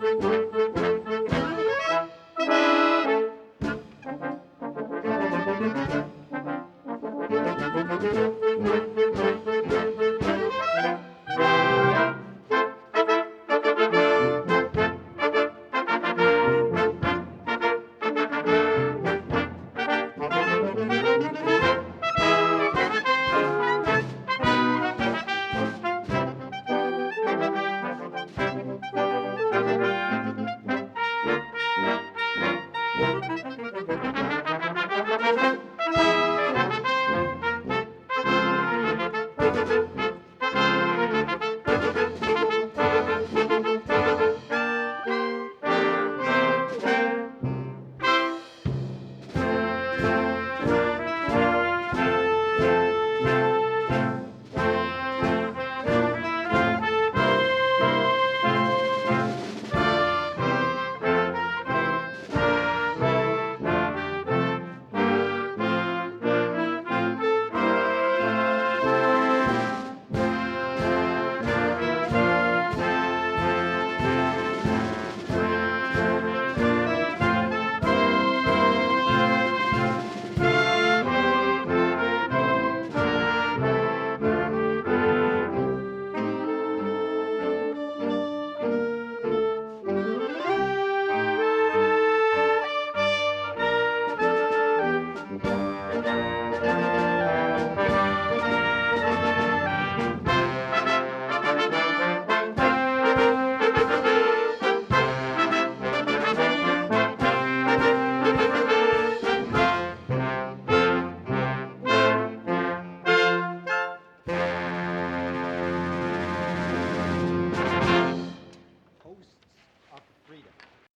you.